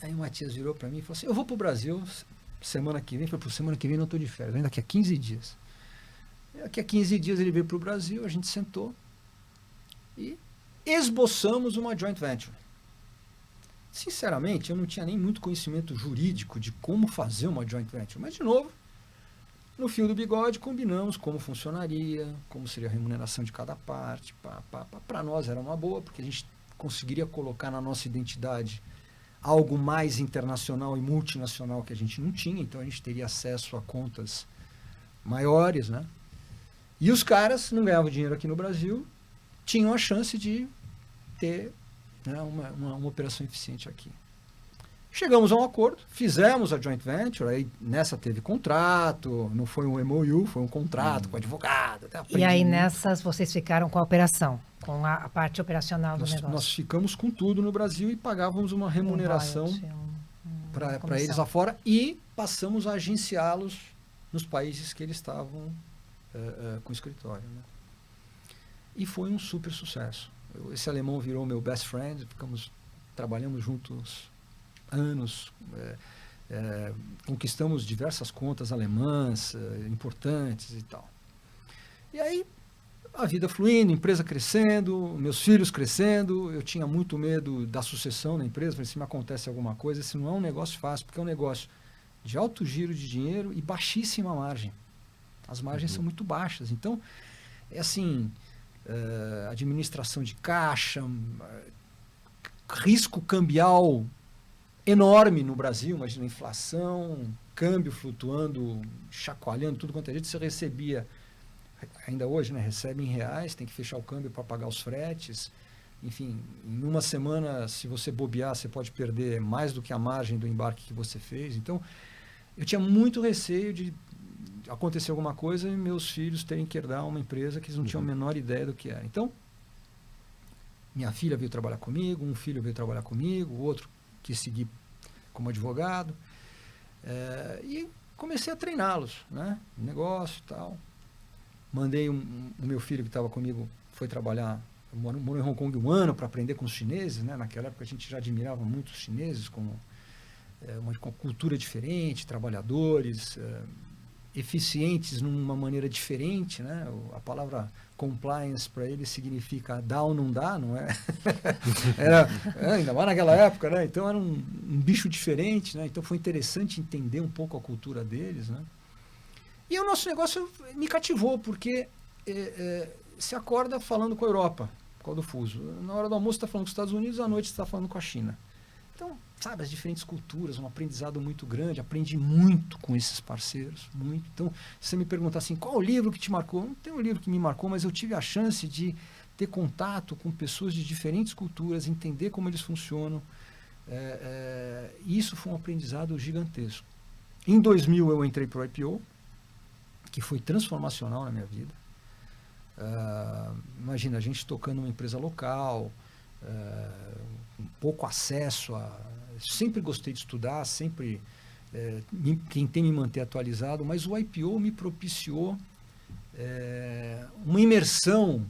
Aí o Matias virou para mim e falou assim, eu vou para o Brasil semana que vem. Eu falei, por semana que vem não estou de férias, daqui a 15 dias. Daqui a 15 dias ele veio para o Brasil, a gente sentou e esboçamos uma joint venture. Sinceramente, eu não tinha nem muito conhecimento jurídico de como fazer uma joint venture, mas de novo, no fio do bigode combinamos como funcionaria, como seria a remuneração de cada parte. Para nós era uma boa, porque a gente conseguiria colocar na nossa identidade algo mais internacional e multinacional que a gente não tinha, então a gente teria acesso a contas maiores, né? E os caras não ganhavam dinheiro aqui no Brasil, tinham a chance de ter, né, uma operação eficiente aqui. Chegamos a um acordo, fizemos a joint venture, aí nessa teve contrato, não foi um MOU, foi um contrato com advogado. E aí nessas vocês ficaram com a operação, com a parte operacional do negócio? Nós ficamos com tudo no Brasil e pagávamos uma remuneração para eles lá fora e passamos a agenciá-los nos países que eles estavam com escritório. Né? E foi um super sucesso. Esse alemão virou meu best friend, trabalhamos juntos anos, conquistamos diversas contas alemãs importantes e tal. E aí, a vida fluindo, empresa crescendo, meus filhos crescendo, eu tinha muito medo da sucessão na empresa, falei, se me acontece alguma coisa, esse não é um negócio fácil, porque é um negócio de alto giro de dinheiro e baixíssima margem. As margens são muito baixas. Então, é assim, administração de caixa, risco cambial enorme no Brasil, imagina, inflação, câmbio flutuando, chacoalhando, tudo quanto é jeito, você recebia, ainda hoje, né, recebe em reais, tem que fechar o câmbio para pagar os fretes, enfim, em uma semana, se você bobear, você pode perder mais do que a margem do embarque que você fez. Então, eu tinha muito receio de acontecer alguma coisa e meus filhos terem que herdar uma empresa que eles não tinham a menor ideia do que era. Então, minha filha veio trabalhar comigo, um filho veio trabalhar comigo, o outro quis seguir como advogado, e comecei a treiná-los, né? Negócio e tal. Mandei o meu filho que estava comigo, foi trabalhar, morou em Hong Kong 1 ano para aprender com os chineses, né? Naquela época a gente já admirava muito os chineses, como uma cultura diferente, trabalhadores, eficientes numa maneira diferente, né? A palavra compliance para eles significa dá ou não dá, não é? Ainda mais naquela época, né? Então era um bicho diferente, né? Então foi interessante entender um pouco a cultura deles, né? E o nosso negócio me cativou, porque se acorda falando com a Europa, por causa do fuso. Na hora do almoço está falando com os Estados Unidos, à noite está falando com a China. Então, sabe, as diferentes culturas, um aprendizado muito grande, aprendi muito com esses parceiros, muito. Então, se você me perguntar assim, qual o livro que te marcou? Não tem um livro que me marcou, mas eu tive a chance de ter contato com pessoas de diferentes culturas, entender como eles funcionam. E isso foi um aprendizado gigantesco. Em 2000 eu entrei para o IPO, que foi transformacional na minha vida. Imagina, a gente tocando uma empresa local, um pouco acesso a... Sempre gostei de estudar, sempre tentei me manter atualizado, mas o IPO me propiciou uma imersão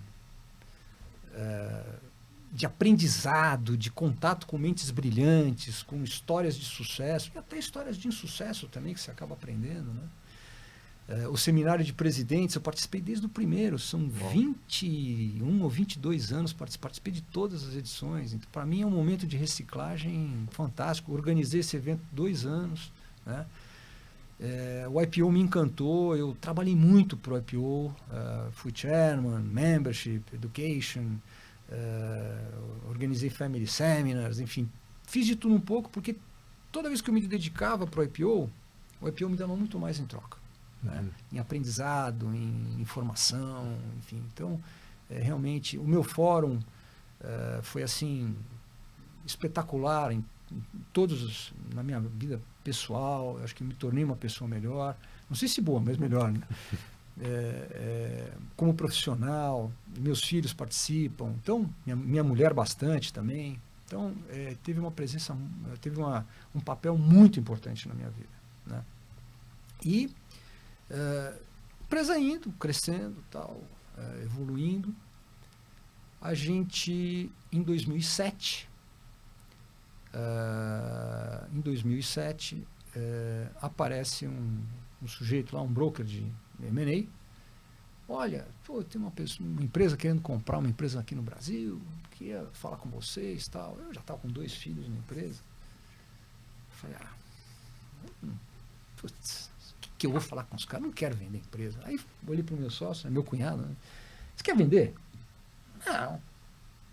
de aprendizado, de contato com mentes brilhantes, com histórias de sucesso, e até histórias de insucesso também, que você acaba aprendendo, né? O seminário de presidentes, eu participei desde o primeiro, são 21 ou 22 anos, participei de todas as edições. Então, para mim é um momento de reciclagem fantástico. Organizei esse evento 2 anos, né? O IPO me encantou, eu trabalhei muito para o IPO, fui chairman, membership, education, organizei family seminars, enfim, fiz de tudo um pouco, porque toda vez que eu me dedicava para o IPO me dava muito mais em troca. Né? Em aprendizado, em informação, enfim. Então, realmente, o meu fórum foi assim espetacular na minha vida pessoal. Eu acho que me tornei uma pessoa melhor, não sei se boa, mas melhor, né? Como profissional, meus filhos participam, então minha mulher bastante também. Então, teve uma presença, teve um papel muito importante na minha vida, né? E empresa indo, crescendo, tal, evoluindo. A gente, em 2007, aparece um sujeito lá, um broker de M&A. Olha, tem uma empresa querendo comprar uma empresa aqui no Brasil, queria falar com vocês, tal. Eu já estava com 2 filhos na empresa. Falei, putz, que eu vou falar com os caras? Não quero vender empresa. Aí olhei para o meu sócio, meu cunhado, né? Você quer vender? Não.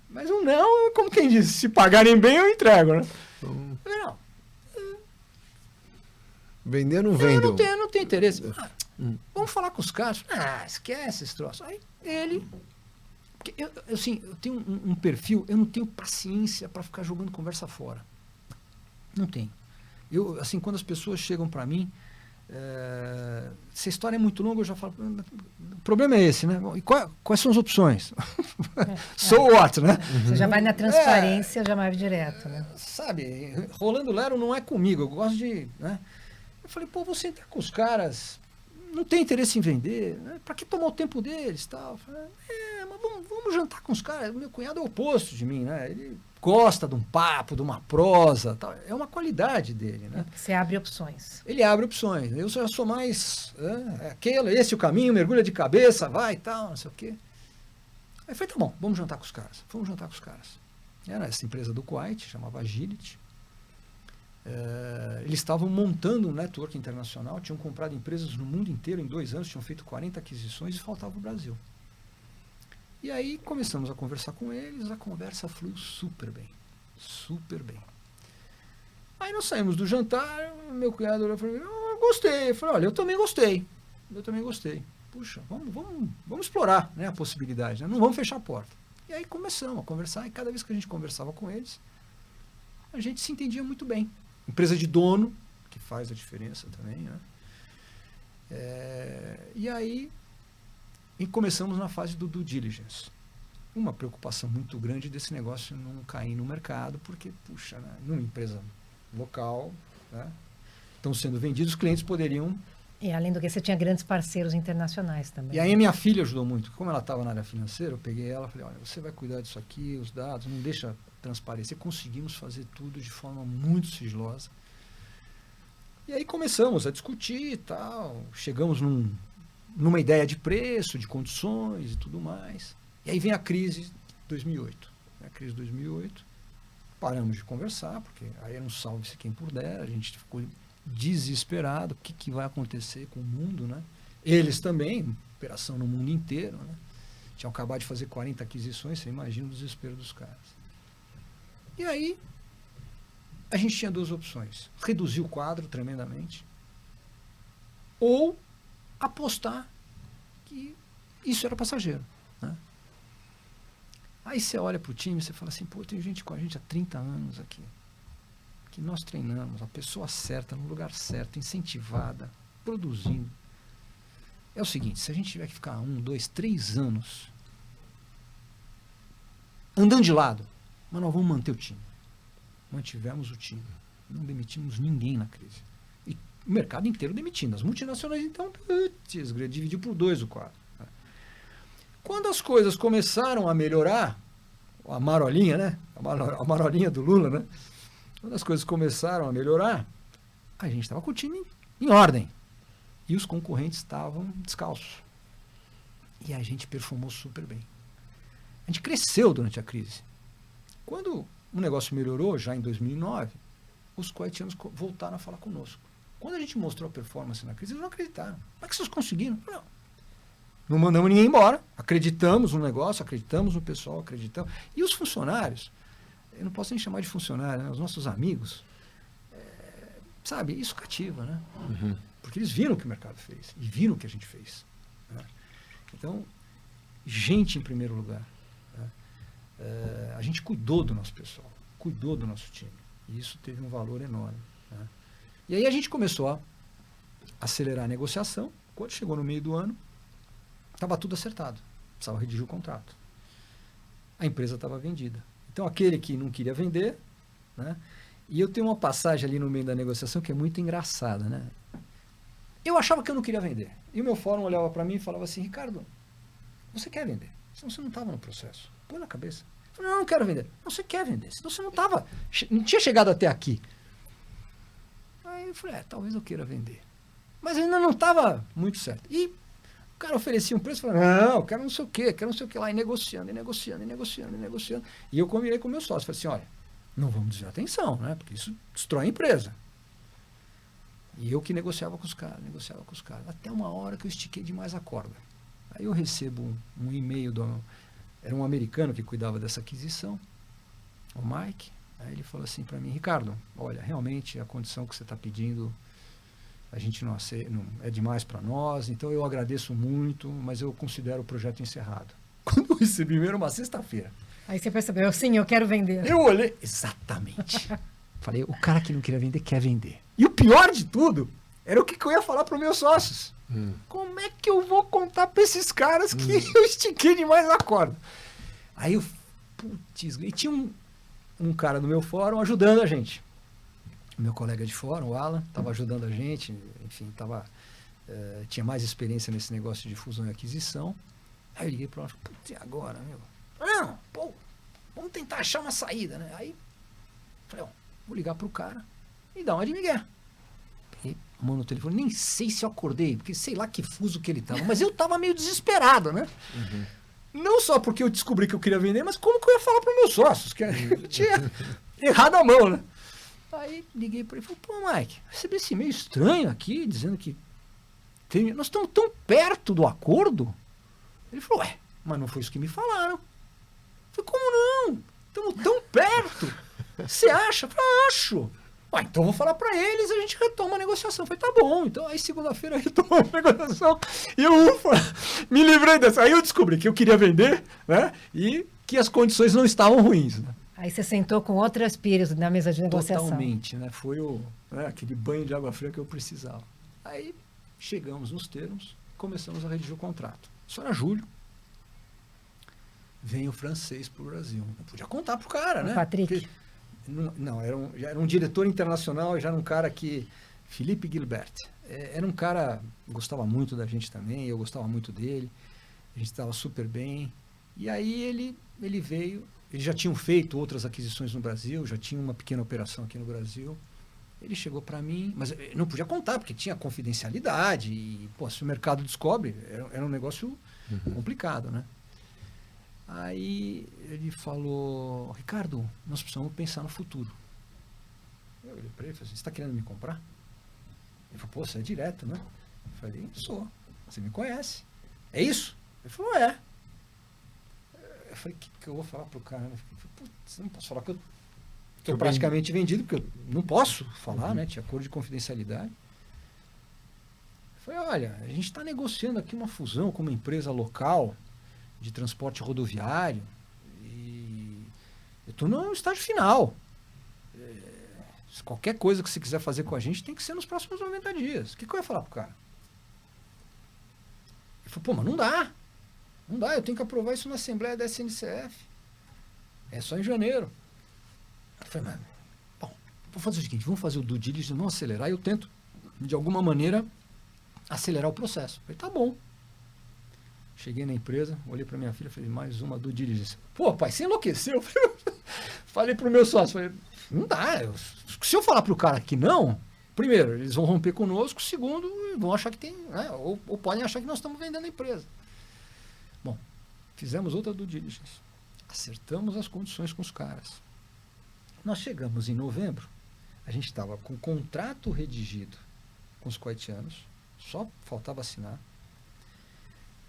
Mas um não, como quem diz, se pagarem bem eu entrego, né? Não. Vender eu não vendo. Eu não tenho interesse. Vamos falar com os caras. Esquece esse troço. Aí ele... Eu tenho um perfil, eu não tenho paciência para ficar jogando conversa fora. Não tenho. Eu, assim, quando as pessoas chegam para mim, se a história é muito longa, eu já falo, o problema é esse, né? Bom, e quais são as opções? So what, né? Você já vai na transparência, já vai direto, né? Sabe, rolando lero não é comigo, eu gosto de... Né? Eu falei, pô, vou sentar com os caras, não tem interesse em vender, né? Para que tomar o tempo deles? Tal? Eu falei, mas vamos jantar com os caras. Meu cunhado é o oposto de mim, né? Ele gosta de um papo, de uma prosa, tal. É uma qualidade dele, né? Você abre opções. Ele abre opções. Eu já sou mais esse é o caminho, mergulha de cabeça, vai e tal, não sei o quê. Aí eu falei, tá bom, vamos jantar com os caras. Vamos jantar com os caras. Era essa empresa do Kuwait, chamava Agility. Eles estavam montando um network internacional, tinham comprado empresas no mundo inteiro em 2 anos, tinham feito 40 aquisições e faltava o Brasil. E aí começamos a conversar com eles, a conversa fluiu super bem, super bem. Aí nós saímos do jantar, meu cunhado olhou para mim, eu gostei. Eu falei, olha, eu também gostei. Puxa, vamos explorar, né, a possibilidade, né? Não vamos fechar a porta. E aí começamos a conversar, e cada vez que a gente conversava com eles, a gente se entendia muito bem. Empresa de dono, que faz a diferença também, né? E aí começamos na fase do due diligence. Uma preocupação muito grande desse negócio não cair no mercado, porque, puxa, né, numa empresa local, né, estão sendo vendidos, os clientes poderiam... E além do que, você tinha grandes parceiros internacionais também. E aí minha filha ajudou muito. Como ela estava na área financeira, eu peguei ela e falei, olha, você vai cuidar disso aqui, os dados, não deixa transparecer. Conseguimos fazer tudo de forma muito sigilosa. E aí começamos a discutir e tal. Chegamos numa ideia de preço, de condições e tudo mais. E aí vem a crise de 2008. A crise de 2008. Paramos de conversar, porque aí era um salve-se quem puder. A gente ficou desesperado. O que vai acontecer com o mundo, né? Eles também, operação no mundo inteiro, né? Tinham acabado de fazer 40 aquisições, você imagina o desespero dos caras. E aí, a gente tinha 2 opções. Reduzir o quadro tremendamente ou apostar que isso era passageiro, né? Aí você olha para o time e você fala assim, pô, tem gente com a gente há 30 anos aqui, que nós treinamos, a pessoa certa, no lugar certo, incentivada, produzindo. É o seguinte, se a gente tiver que ficar 1, 2, 3 anos andando de lado, mas nós vamos manter o time. Mantivemos o time. Não demitimos ninguém na crise. E o mercado inteiro demitindo. As multinacionais, então, dividiu por 2 o quadro. Quando as coisas começaram a melhorar, a marolinha, né? A marolinha do Lula, né? Quando as coisas começaram a melhorar, a gente estava com o time em ordem. E os concorrentes estavam descalços. E a gente performou super bem. A gente cresceu durante a crise. Quando o negócio melhorou, já em 2009, os kuwaitianos voltaram a falar conosco. Quando a gente mostrou a performance na crise, eles não acreditaram. Como é que vocês conseguiram? Não mandamos ninguém embora. Acreditamos no negócio, acreditamos no pessoal, acreditamos. E os funcionários, eu não posso nem chamar de funcionário, né? Os nossos amigos, sabe, isso cativa, né? Uhum. Porque eles viram o que o mercado fez e viram o que a gente fez, né? Então, gente em primeiro lugar, né? A gente cuidou do nosso pessoal, cuidou do nosso time. E isso teve um valor enorme, né? E aí a gente começou a acelerar a negociação. Quando chegou no meio do ano, estava tudo acertado. Precisava redigir o contrato. A empresa estava vendida. Então, aquele que não queria vender, né? E eu tenho uma passagem ali no meio da negociação que é muito engraçada, né? Eu achava que eu não queria vender. E o meu fórum olhava para mim e falava assim, Ricardo, você quer vender? Senão você não estava no processo. Põe na cabeça. Eu falei, não quero vender. Não, você quer vender. Senão você não tinha chegado até aqui. Aí eu falei, talvez eu queira vender. Mas ainda não estava muito certo. E o cara oferecia um preço, falava, não, eu quero não sei o quê, quero não sei o que lá, e negociando. E eu combinei com o meu sócio, falei assim, olha, não vamos desviar a atenção, né? Porque isso destrói a empresa. E eu que negociava com os caras, até uma hora que eu estiquei demais a corda. Aí eu recebo um e-mail, era um americano que cuidava dessa aquisição, o Mike. Aí ele falou assim para mim, Ricardo, olha, realmente a condição que você está pedindo, a gente não aceita, não, é demais para nós, então eu agradeço muito, mas eu considero o projeto encerrado. Quando eu recebi, era uma sexta-feira. Aí você percebeu, sim, eu quero vender. Eu olhei, exatamente. Falei, o cara que não queria vender, quer vender. E o pior de tudo, era o que eu ia falar para os meus sócios. Como é que eu vou contar para esses caras que eu estiquei demais a corda? Aí eu, putz, e tinha um cara no meu fórum ajudando a gente. O meu colega de fórum, o Alan, estava ajudando a gente, enfim, tinha mais experiência nesse negócio de fusão e aquisição. Aí eu liguei para ele, putz, e agora, meu? Não, pô, vamos tentar achar uma saída, né? Aí, falei, ó, vou ligar pro cara e dar uma de migué. Peguei a mão no telefone, nem sei se eu acordei, porque sei lá que fuso que ele tava, mas eu tava meio desesperado, né? Não só porque eu descobri que eu queria vender, mas como que eu ia falar para meus sócios, que eu tinha errado a mão, né? Aí liguei para ele e falei, pô, Mike, recebi esse e-mail estranho aqui, dizendo que nós estamos tão perto do acordo. Ele falou, ué, mas não foi isso que me falaram. Eu falei, como não? Estamos tão perto. Você acha? Eu falei, acho. Ué, então eu vou falar para eles e a gente retoma a negociação. Eu falei, tá bom. Então aí segunda-feira retomou a negociação e eu me livrei dessa. Aí eu descobri que eu queria vender, né? E que as condições não estavam ruins, né? Aí você sentou com outro espírito na mesa de negociação. Totalmente, né? Foi aquele banho de água fria que eu precisava. Aí chegamos nos termos, começamos a redigir o contrato. Isso era julho. Vem o francês para o Brasil. Eu podia contar pro cara, né? Patrick. Porque, não, já era um diretor internacional, já era um cara que... Philippe Gilbert. Era um cara que gostava muito da gente também, eu gostava muito dele. A gente estava super bem. E aí ele veio... Eles já tinham feito outras aquisições no Brasil, já tinha uma pequena operação aqui no Brasil. Ele chegou para mim, mas eu não podia contar, porque tinha confidencialidade. E, pô, se o mercado descobre, era um negócio complicado, né? Aí ele falou, Ricardo, nós precisamos pensar no futuro. Eu olhei para ele e falei, você está querendo me comprar? Ele falou, pô, você é direto, né? Eu falei, sou, você me conhece. É isso? Ele falou, é. Eu falei, o que eu vou falar pro cara? Eu falei, putz, não posso falar que eu estou praticamente vendido, porque eu não posso falar, né? Tinha acordo de confidencialidade. Eu falei, olha, a gente está negociando aqui uma fusão com uma empresa local de transporte rodoviário e eu estou no estágio final. Qualquer coisa que você quiser fazer com a gente tem que ser nos próximos 90 dias. O que eu ia falar pro cara? Ele falou, pô, mas não dá. Não dá, eu tenho que aprovar isso na Assembleia da SNCF. É só em janeiro. Eu falei, mas, bom, vou fazer o seguinte, vamos fazer o due diligence, não acelerar, e eu tento, de alguma maneira, acelerar o processo. Eu falei, tá bom. Cheguei na empresa, olhei para minha filha, falei, mais uma due diligence. Pô, pai, você enlouqueceu? Falei pro meu sócio, falei, não dá, se eu falar pro cara que não, primeiro, eles vão romper conosco, segundo, vão achar que tem, né, ou podem achar que nós estamos vendendo a empresa. Bom, fizemos outra due diligence. Acertamos as condições com os caras. Nós chegamos em novembro, a gente estava com o contrato redigido com os kuwaitianos, só faltava assinar,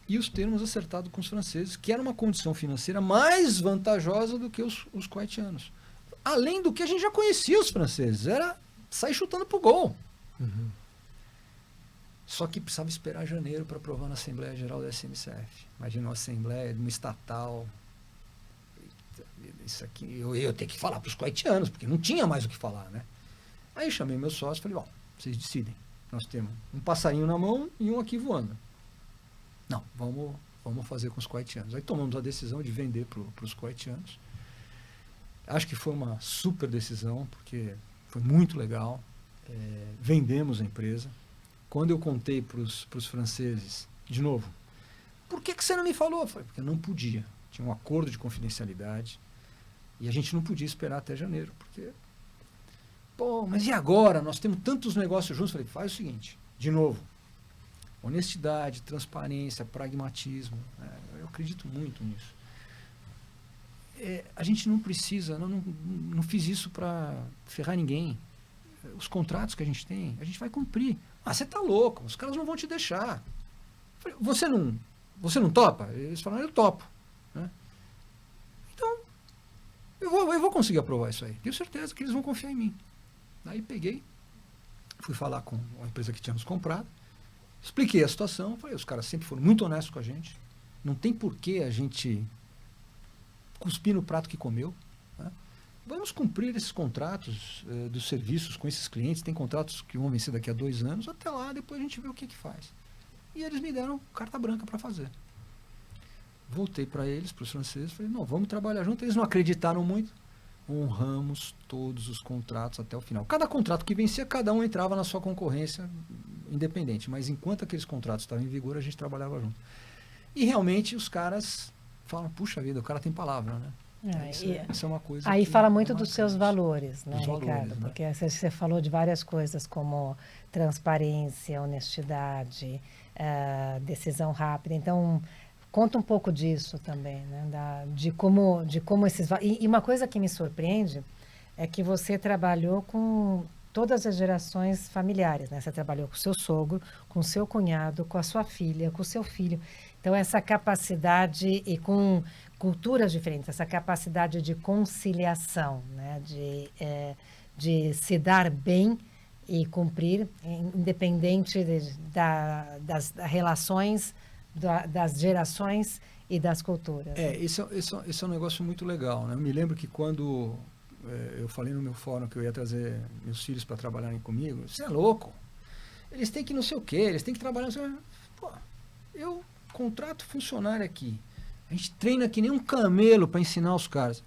e os termos acertados com os franceses, que era uma condição financeira mais vantajosa do que os kuwaitianos. Além do que a gente já conhecia os franceses, era sair chutando pro gol. Só que precisava esperar janeiro para aprovar na Assembleia Geral da SNCF. Imagina uma Assembleia de uma estatal. Isso aqui, eu ia ter que falar para os kuwaitianos, porque não tinha mais o que falar, né? Aí chamei meus sócios e falei, bom, vocês decidem. Nós temos um passarinho na mão e um aqui voando. Não, vamos fazer com os kuwaitianos. Aí tomamos a decisão de vender para os kuwaitianos. Acho que foi uma super decisão, porque foi muito legal. Vendemos a empresa. Quando eu contei para os franceses, de novo, por que você não me falou? Eu falei, porque eu não podia. Tinha um acordo de confidencialidade e a gente não podia esperar até janeiro, porque, pô, mas e agora? Nós temos tantos negócios juntos. Eu falei, faz o seguinte, de novo, honestidade, transparência, pragmatismo. Eu acredito muito nisso. A gente não precisa, não fiz isso para ferrar ninguém. Os contratos que a gente tem, a gente vai cumprir. Ah, você tá louco, os caras não vão te deixar. Eu falei, você não topa? Eles falaram, eu topo. Né? Então, eu vou conseguir aprovar isso aí. Tenho certeza que eles vão confiar em mim. Aí peguei, fui falar com a empresa que tinha nos comprado, expliquei a situação, falei, os caras sempre foram muito honestos com a gente, não tem por que a gente cuspir no prato que comeu, né? vamos cumprir esses contratos dos serviços com esses clientes. Tem contratos que vão vencer daqui a 2 anos. Até lá, depois a gente vê o que faz. E eles me deram carta branca para fazer. Voltei para eles, para os franceses, falei, não, vamos trabalhar junto. Eles não acreditaram muito. Honramos todos os contratos até o final. Cada contrato que vencia, cada um entrava na sua concorrência independente. Mas enquanto aqueles contratos estavam em vigor, a gente trabalhava junto. E realmente os caras falam, puxa vida, o cara tem palavra, né? Isso é uma coisa. Aí fala muito dos seus valores, né, valores, Ricardo? né? Porque você falou de várias coisas como transparência, honestidade, decisão rápida. Então, conta um pouco disso também, né? De como esses... E uma coisa que me surpreende é que você trabalhou com todas as gerações familiares, né? Você trabalhou com o seu sogro, com o seu cunhado, com a sua filha, com o seu filho. Então, essa capacidade, e com culturas diferentes, essa capacidade de conciliação, né? De se dar bem e cumprir, independente das relações, das gerações e das culturas. Esse é um negócio muito legal, né? Eu me lembro que quando eu falei no meu fórum que eu ia trazer meus filhos para trabalharem comigo, você é louco, eles têm que não sei o quê, eles têm que trabalhar, pô, eu contrato funcionário aqui, a gente treina que nem um camelo para ensinar os caras.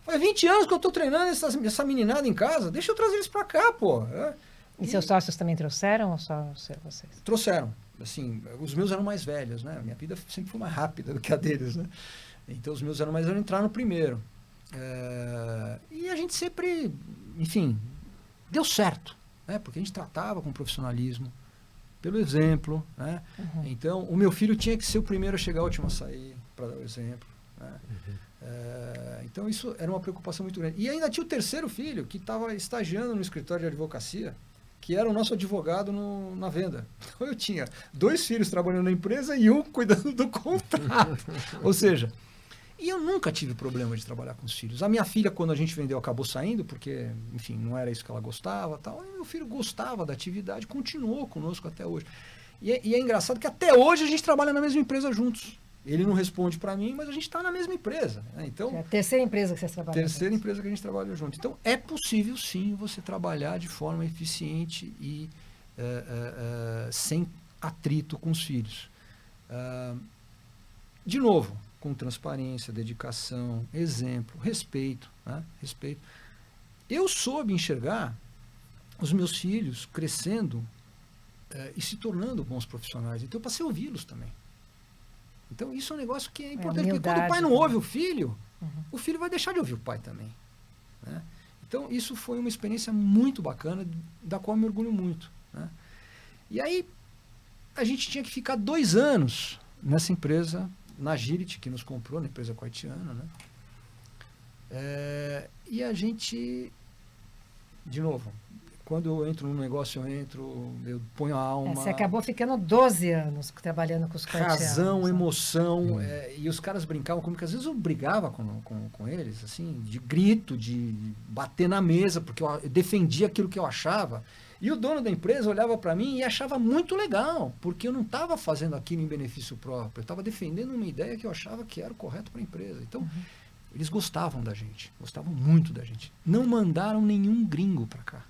Faz 20 anos que eu estou treinando essa meninada em casa, deixa eu trazer eles para cá, pô. E seus sócios também trouxeram ou só vocês? Trouxeram. Assim, os meus eram mais velhos, né? A minha vida sempre foi mais rápida do que a deles, né? Então os meus eram mais velhos, entraram primeiro. E a gente sempre, enfim, deu certo, né? Porque a gente tratava com profissionalismo, pelo exemplo, né? Uhum. Então o meu filho tinha que ser o primeiro a chegar, o último a sair, para dar o exemplo, né? Uhum. Então isso era uma preocupação muito grande. E ainda tinha o terceiro filho, que estava estagiando no escritório de advocacia, que era o nosso advogado na venda. Então eu tinha 2 filhos trabalhando na empresa e um cuidando do contrato. Ou seja, e eu nunca tive problema de trabalhar com os filhos. A minha filha, quando a gente vendeu, acabou saindo, porque, enfim, não era isso que ela gostava, tal. E meu filho gostava da atividade, continuou conosco até hoje. E é engraçado que até hoje a gente trabalha na mesma empresa juntos. Ele não responde para mim, mas a gente está na mesma empresa, né? Então, é a terceira empresa que vocês trabalham juntos. Terceira empresa que a gente trabalha junto. Então, é possível, sim, você trabalhar de forma eficiente e sem atrito com os filhos. De novo, com transparência, dedicação, exemplo, respeito, né? Respeito. Eu soube enxergar os meus filhos crescendo e se tornando bons profissionais. Então, eu passei a ouvi-los também. Então, isso é um negócio que é importante, porque quando o pai não ouve o filho, o filho vai deixar de ouvir o pai também, né? Então, isso foi uma experiência muito bacana, da qual eu me orgulho muito, né? E aí, a gente tinha que ficar 2 anos nessa empresa, na Agility, que nos comprou, na empresa coitiana, né? E a gente, de novo, quando eu entro num negócio, eu ponho a alma. Você acabou ficando 12 anos trabalhando com os coitianos. Razão, emoção. E os caras brincavam comigo, que às vezes eu brigava com eles, assim, de grito, de bater na mesa, porque eu defendia aquilo que eu achava. E o dono da empresa olhava para mim e achava muito legal, porque eu não estava fazendo aquilo em benefício próprio, eu estava defendendo uma ideia que eu achava que era o correto para a empresa. Então, eles gostavam da gente, gostavam muito da gente. Não mandaram nenhum gringo para cá.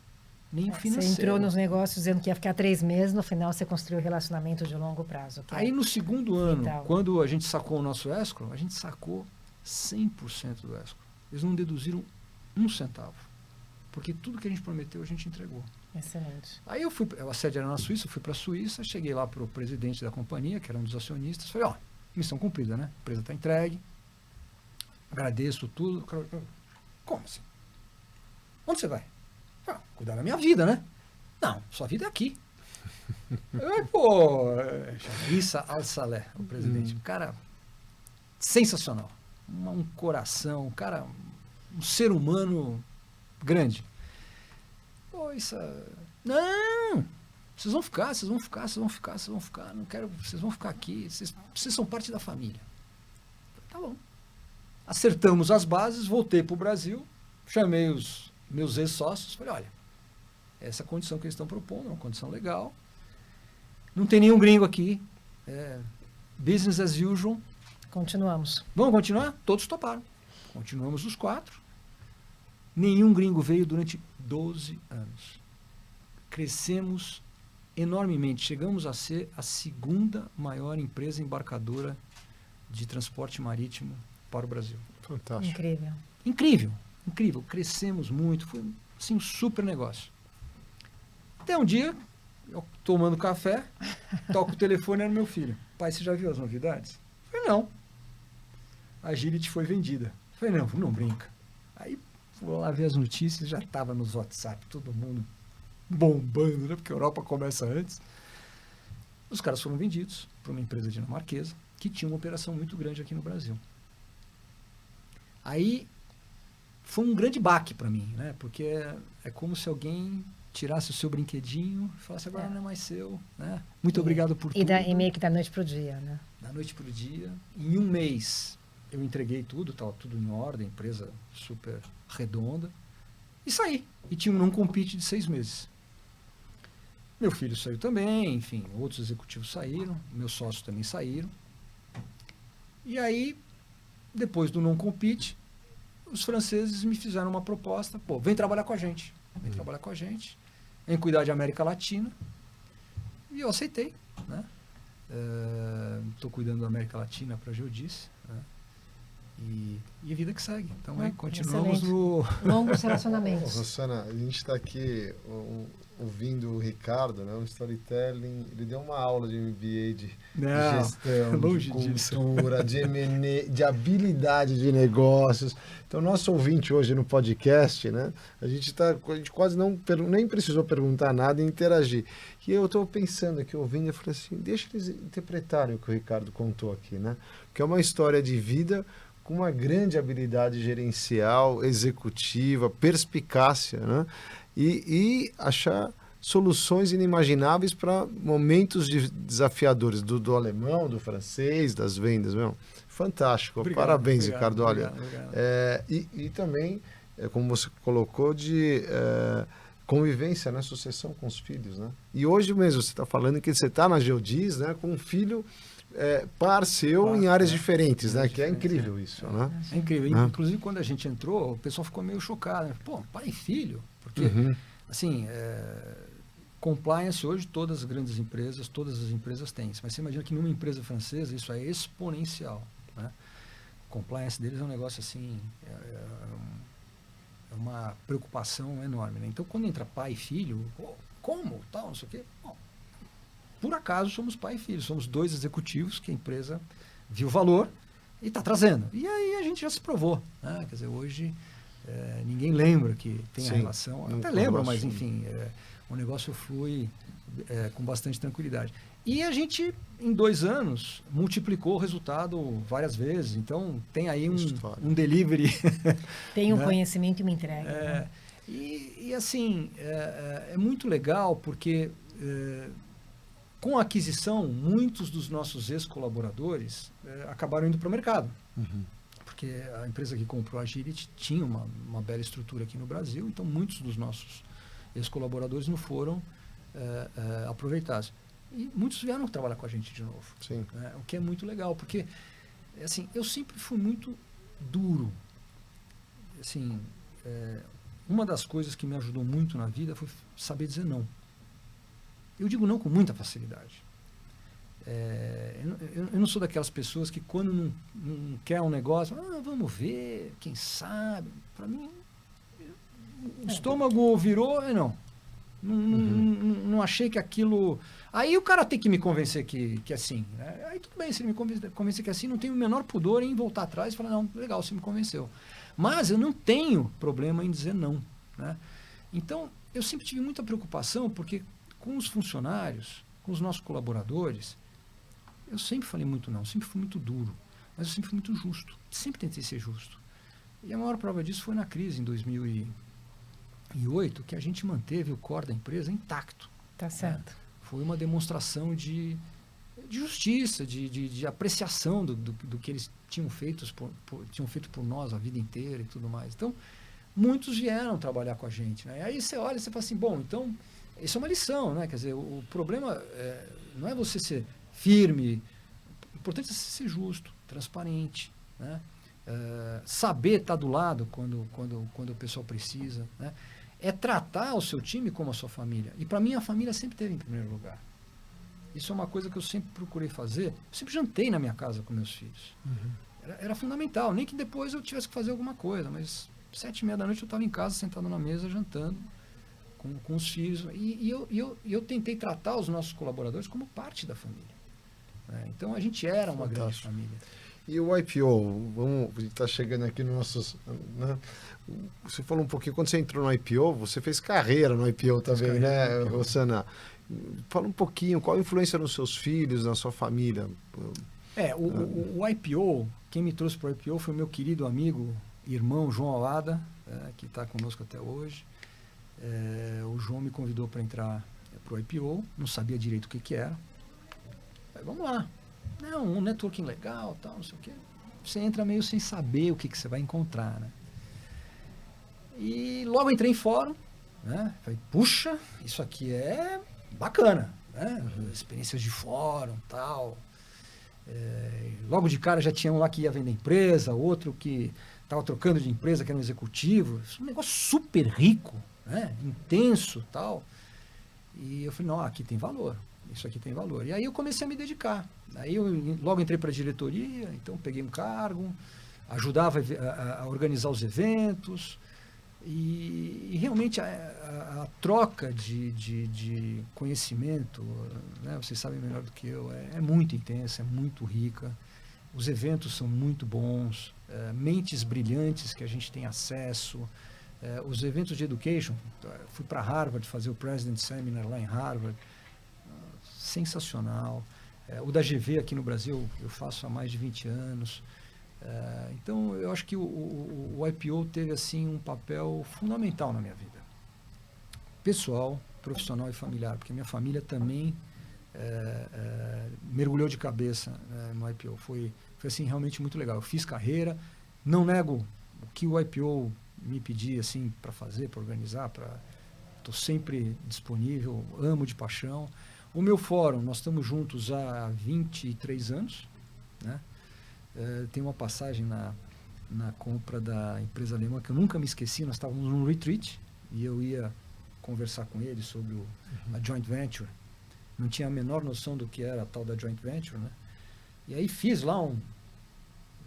Nem financeiro. Você entrou nos negócios dizendo que ia ficar 3 meses, no final você construiu um relacionamento de longo prazo. Aí no segundo ano, quando a gente sacou o nosso escrow, a gente sacou 100% do escrow. Eles não deduziram 1 centavo. Porque tudo que a gente prometeu, a gente entregou. Excelente. Aí a sede era na Suíça, eu fui para a Suíça, cheguei lá para o presidente da companhia, que era um dos acionistas, falei, missão cumprida, né? A empresa está entregue, agradeço tudo. Como assim? Onde você vai? Cuidar da minha vida, né? Não, sua vida é aqui. Issa Al-Saleh, o presidente. Um cara sensacional. Um coração, um cara, um ser humano grande. Não! Vocês vão ficar. Não quero, vocês vão ficar aqui. Vocês são parte da família. Tá bom. Acertamos as bases, voltei para o Brasil, chamei os meus ex-sócios, falei, olha, essa condição que eles estão propondo é uma condição legal, não tem nenhum gringo aqui, business as usual. Continuamos. Vamos continuar? Todos toparam. Continuamos os 4. Nenhum gringo veio durante 12 anos. Crescemos enormemente. Chegamos a ser a segunda maior empresa embarcadora de transporte marítimo para o Brasil. Fantástico. Incrível. Incrível, incrível. Crescemos muito. Foi assim, um super negócio. Até um dia, eu tomando café, toco o telefone, era meu filho. Pai, você já viu as novidades? Eu falei, não. A Agility foi vendida. Eu falei, não brinca. Aí, vou lá ver as notícias, já estava nos WhatsApp, todo mundo bombando, né? Porque a Europa começa antes. Os caras foram vendidos para uma empresa dinamarquesa que tinha uma operação muito grande aqui no Brasil. Aí foi um grande baque para mim, né? Porque é como se alguém tirasse o seu brinquedinho e falasse, agora não é mais seu, né? Muito obrigado por tudo. E meio que da noite pro dia, né? Da noite para o dia. Em um mês eu entreguei tudo, estava tudo em ordem, empresa super redonda. E saí. E tinha um não-compete de 6 meses. Meu filho saiu também, enfim, outros executivos saíram, meus sócios também saíram. E aí, depois do não-compete, os franceses me fizeram uma proposta, pô, vem trabalhar com a gente. Vem trabalhar com a gente, vem cuidar de América Latina. E eu aceitei, né? Estou cuidando da América Latina para a Geodice, né? E a vida que segue. Então, aí continuamos excelente. no... Longos relacionamentos. Rosana, a gente está aqui ouvindo o Ricardo, né, um storytelling, ele deu uma aula de MBA de gestão, longe de disso. cultura, de M&A, de habilidade de negócios. Então, nosso ouvinte hoje no podcast, né, a gente quase nem precisou perguntar nada e interagir. E eu estou pensando aqui, ouvindo, eu falei assim, deixa eles interpretarem o que o Ricardo contou aqui, né, que é uma história de vida com uma grande habilidade gerencial, executiva, perspicácia, né? E achar soluções inimagináveis para momentos desafiadores do alemão, do francês, das vendas. Meu. Fantástico. Obrigado, parabéns, obrigado, Ricardo. Olha, obrigado. E também, como você colocou, de convivência, né? Sucessão com os filhos. Né? E hoje mesmo você está falando que você está na Geodiz, né? Com um filho... par seu em áreas diferentes, né? Que é incrível isso, né? É incrível. Inclusive, quando a gente entrou, o pessoal ficou meio chocado. Né? Pô, pai e filho? Porque, assim, compliance hoje todas as grandes empresas, todas as empresas têm. Mas você imagina que numa empresa francesa isso é exponencial, né? O compliance deles é um negócio assim, é uma preocupação enorme, né? Então, quando entra pai e filho, como? Tal, não sei o quê. Bom, por acaso somos pai e filho, somos 2 executivos que a empresa viu valor e está trazendo. E aí a gente já se provou, né? Quer dizer, hoje ninguém lembra que tem a relação, até lembra, mas enfim, o negócio flui com bastante tranquilidade. E a gente, em 2 anos, multiplicou o resultado várias vezes, então tem aí um delivery. Tem um né? conhecimento e uma entrega. Né? E assim, é muito legal porque... com a aquisição, muitos dos nossos ex-colaboradores acabaram indo para o mercado. Porque a empresa que comprou a Agility tinha uma bela estrutura aqui no Brasil, então muitos dos nossos ex-colaboradores não foram aproveitados. E muitos vieram trabalhar com a gente de novo. Sim. O que é muito legal, porque assim, eu sempre fui muito duro. Assim, uma das coisas que me ajudou muito na vida foi saber dizer não. Eu digo não com muita facilidade. Eu não sou daquelas pessoas que quando não quer um negócio, vamos ver, quem sabe. Para mim, o estômago virou, não achei que aquilo... Aí o cara tem que me convencer que é assim. Né? Aí tudo bem, se ele me convencer que é assim, não tenho o menor pudor em voltar atrás e falar, não, legal, você me convenceu. Mas eu não tenho problema em dizer não. Né? Então, eu sempre tive muita preocupação, porque com os funcionários, com os nossos colaboradores, eu sempre falei muito não, sempre fui muito duro, mas eu sempre fui muito justo, sempre tentei ser justo. E a maior prova disso foi na crise em 2008, que a gente manteve o core da empresa intacto. Tá certo. Foi uma demonstração de justiça, de apreciação do que eles tinham feito por nós a vida inteira e tudo mais. Então, muitos vieram trabalhar com a gente. Né? E aí você olha e você fala assim, bom, então... Isso é uma lição, né? Quer dizer, o problema não é você ser firme, o importante é você ser justo, transparente, né? saber estar do lado quando o pessoal precisa, né? É tratar o seu time como a sua família. E para mim a família sempre esteve em primeiro lugar. Isso é uma coisa que eu sempre procurei fazer. Eu sempre jantei na minha casa com meus filhos. Era fundamental, nem que depois eu tivesse que fazer alguma coisa, mas 7h30 da noite eu estava em casa, sentado na mesa, jantando com os filhos. E eu tentei tratar os nossos colaboradores como parte da família. Então a gente era uma grande família. E o IPO, a gente está chegando aqui nos nossos... Né? Você falou um pouquinho, quando você entrou no IPO, você fez carreira no IPO também, né, Rossana? Fala um pouquinho, qual a influência nos seus filhos, na sua família? O IPO, quem me trouxe para o IPO foi o meu querido amigo, irmão João Alada, que está conosco até hoje. O João me convidou para entrar para o IPO, não sabia direito o que era. Vamos lá. Não, um networking legal, tal, não sei o quê. Você entra meio sem saber o que você vai encontrar, né? E logo entrei em fórum, né? Falei, puxa, isso aqui é bacana, né? Experiências de fórum, tal. Logo de cara já tinha um lá que ia vender empresa, outro que estava trocando de empresa, que era um executivo. Um negócio super rico, né? Intenso, tal. E eu falei, não, aqui tem valor. Isso aqui tem valor. E aí eu comecei a me dedicar. Aí eu logo entrei para a diretoria, então peguei um cargo, ajudava a organizar os eventos. E realmente a troca de conhecimento, né, vocês sabem melhor do que eu, é muito intensa, é muito rica. Os eventos são muito bons, mentes brilhantes que a gente tem acesso. Os eventos de education, fui para Harvard fazer o President Seminar lá em Harvard. Sensacional. O da GV aqui no Brasil eu faço há mais de 20 anos. Então eu acho que o IPO teve assim um papel fundamental na minha vida. Pessoal, profissional e familiar, porque minha família também mergulhou de cabeça no IPO. Foi assim realmente muito legal. Eu fiz carreira, não nego o que o IPO me pedia assim para fazer, para organizar, estou sempre disponível, amo de paixão. O meu fórum, nós estamos juntos há 23 anos, né? Tem uma passagem na compra da empresa alemã que eu nunca me esqueci. Nós estávamos num retreat e eu ia conversar com ele sobre a joint venture. Não tinha a menor noção do que era a tal da joint venture, né? E aí fiz lá um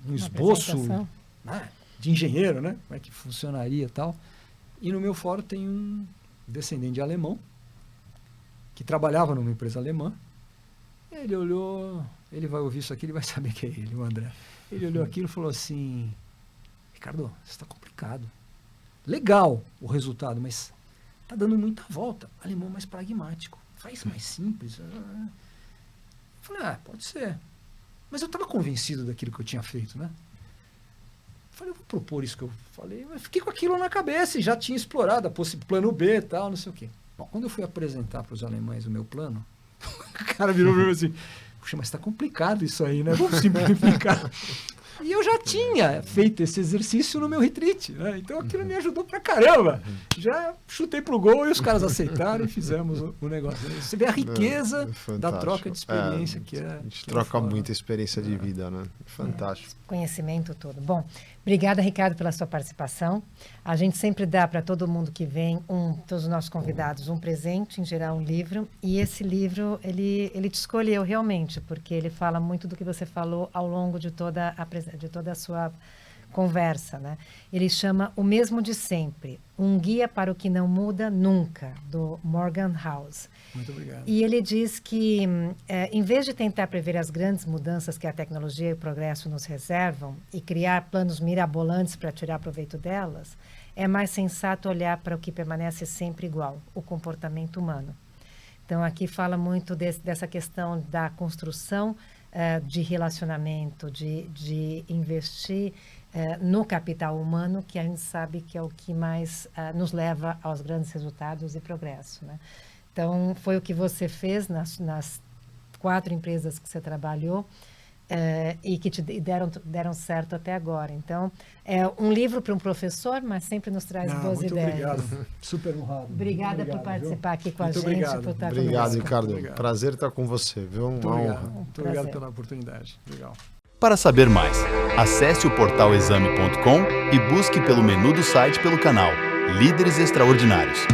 esboço de engenheiro, né? Como é que funcionaria e tal. E no meu fórum tem um descendente de alemão que trabalhava numa empresa alemã. Ele olhou, ele vai ouvir isso aqui, ele vai saber que é ele, o André. Ele olhou aquilo e falou assim, Ricardo, isso está complicado. Legal o resultado, mas está dando muita volta. Alemão mais pragmático, faz mais simples. Eu falei, pode ser. Mas eu estava convencido daquilo que eu tinha feito, né? Eu falei, eu vou propor isso que eu falei. Mas fiquei com aquilo na cabeça e já tinha explorado a plano B e tal, não sei o quê. Bom, quando eu fui apresentar para os alemães o meu plano, o cara virou para mim assim, puxa, mas está complicado isso aí, né? Vamos simplificar. E eu já tinha feito esse exercício no meu retreat, né? Então aquilo me ajudou pra caramba. Já chutei pro gol e os caras aceitaram e fizemos o negócio. Você vê a riqueza da troca de experiência que é. A gente troca muita experiência de vida, né? Fantástico. Conhecimento todo. Bom, obrigada, Ricardo, pela sua participação. A gente sempre dá para todo mundo que vem, todos os nossos convidados, um presente, em geral um livro. E esse livro, ele te escolheu realmente, porque ele fala muito do que você falou ao longo de toda a sua conversa, né? Ele chama O Mesmo de Sempre, um guia para o que não muda nunca, do Morgan House. Muito obrigado. E ele diz que, em vez de tentar prever as grandes mudanças que a tecnologia e o progresso nos reservam e criar planos mirabolantes para tirar proveito delas, é mais sensato olhar para o que permanece sempre igual, o comportamento humano. Então, aqui fala muito dessa questão da construção de relacionamento, de investir no capital humano, que a gente sabe que é o que mais nos leva aos grandes resultados e progresso, né? Então, foi o que você fez nas 4 empresas que você trabalhou e que te deram certo até agora. Então, é um livro para um professor, mas sempre nos traz boas muito ideias. Obrigado. Super honrado. Obrigada por participar aqui com a gente. Obrigado. Por estar Obrigado, conosco. Ricardo. Prazer estar com você, viu? Muito obrigado. Muito Prazer. obrigado pela oportunidade. Legal. Para saber mais, acesse o portal exame.com e busque pelo menu do site pelo canal Líderes Extraordinários.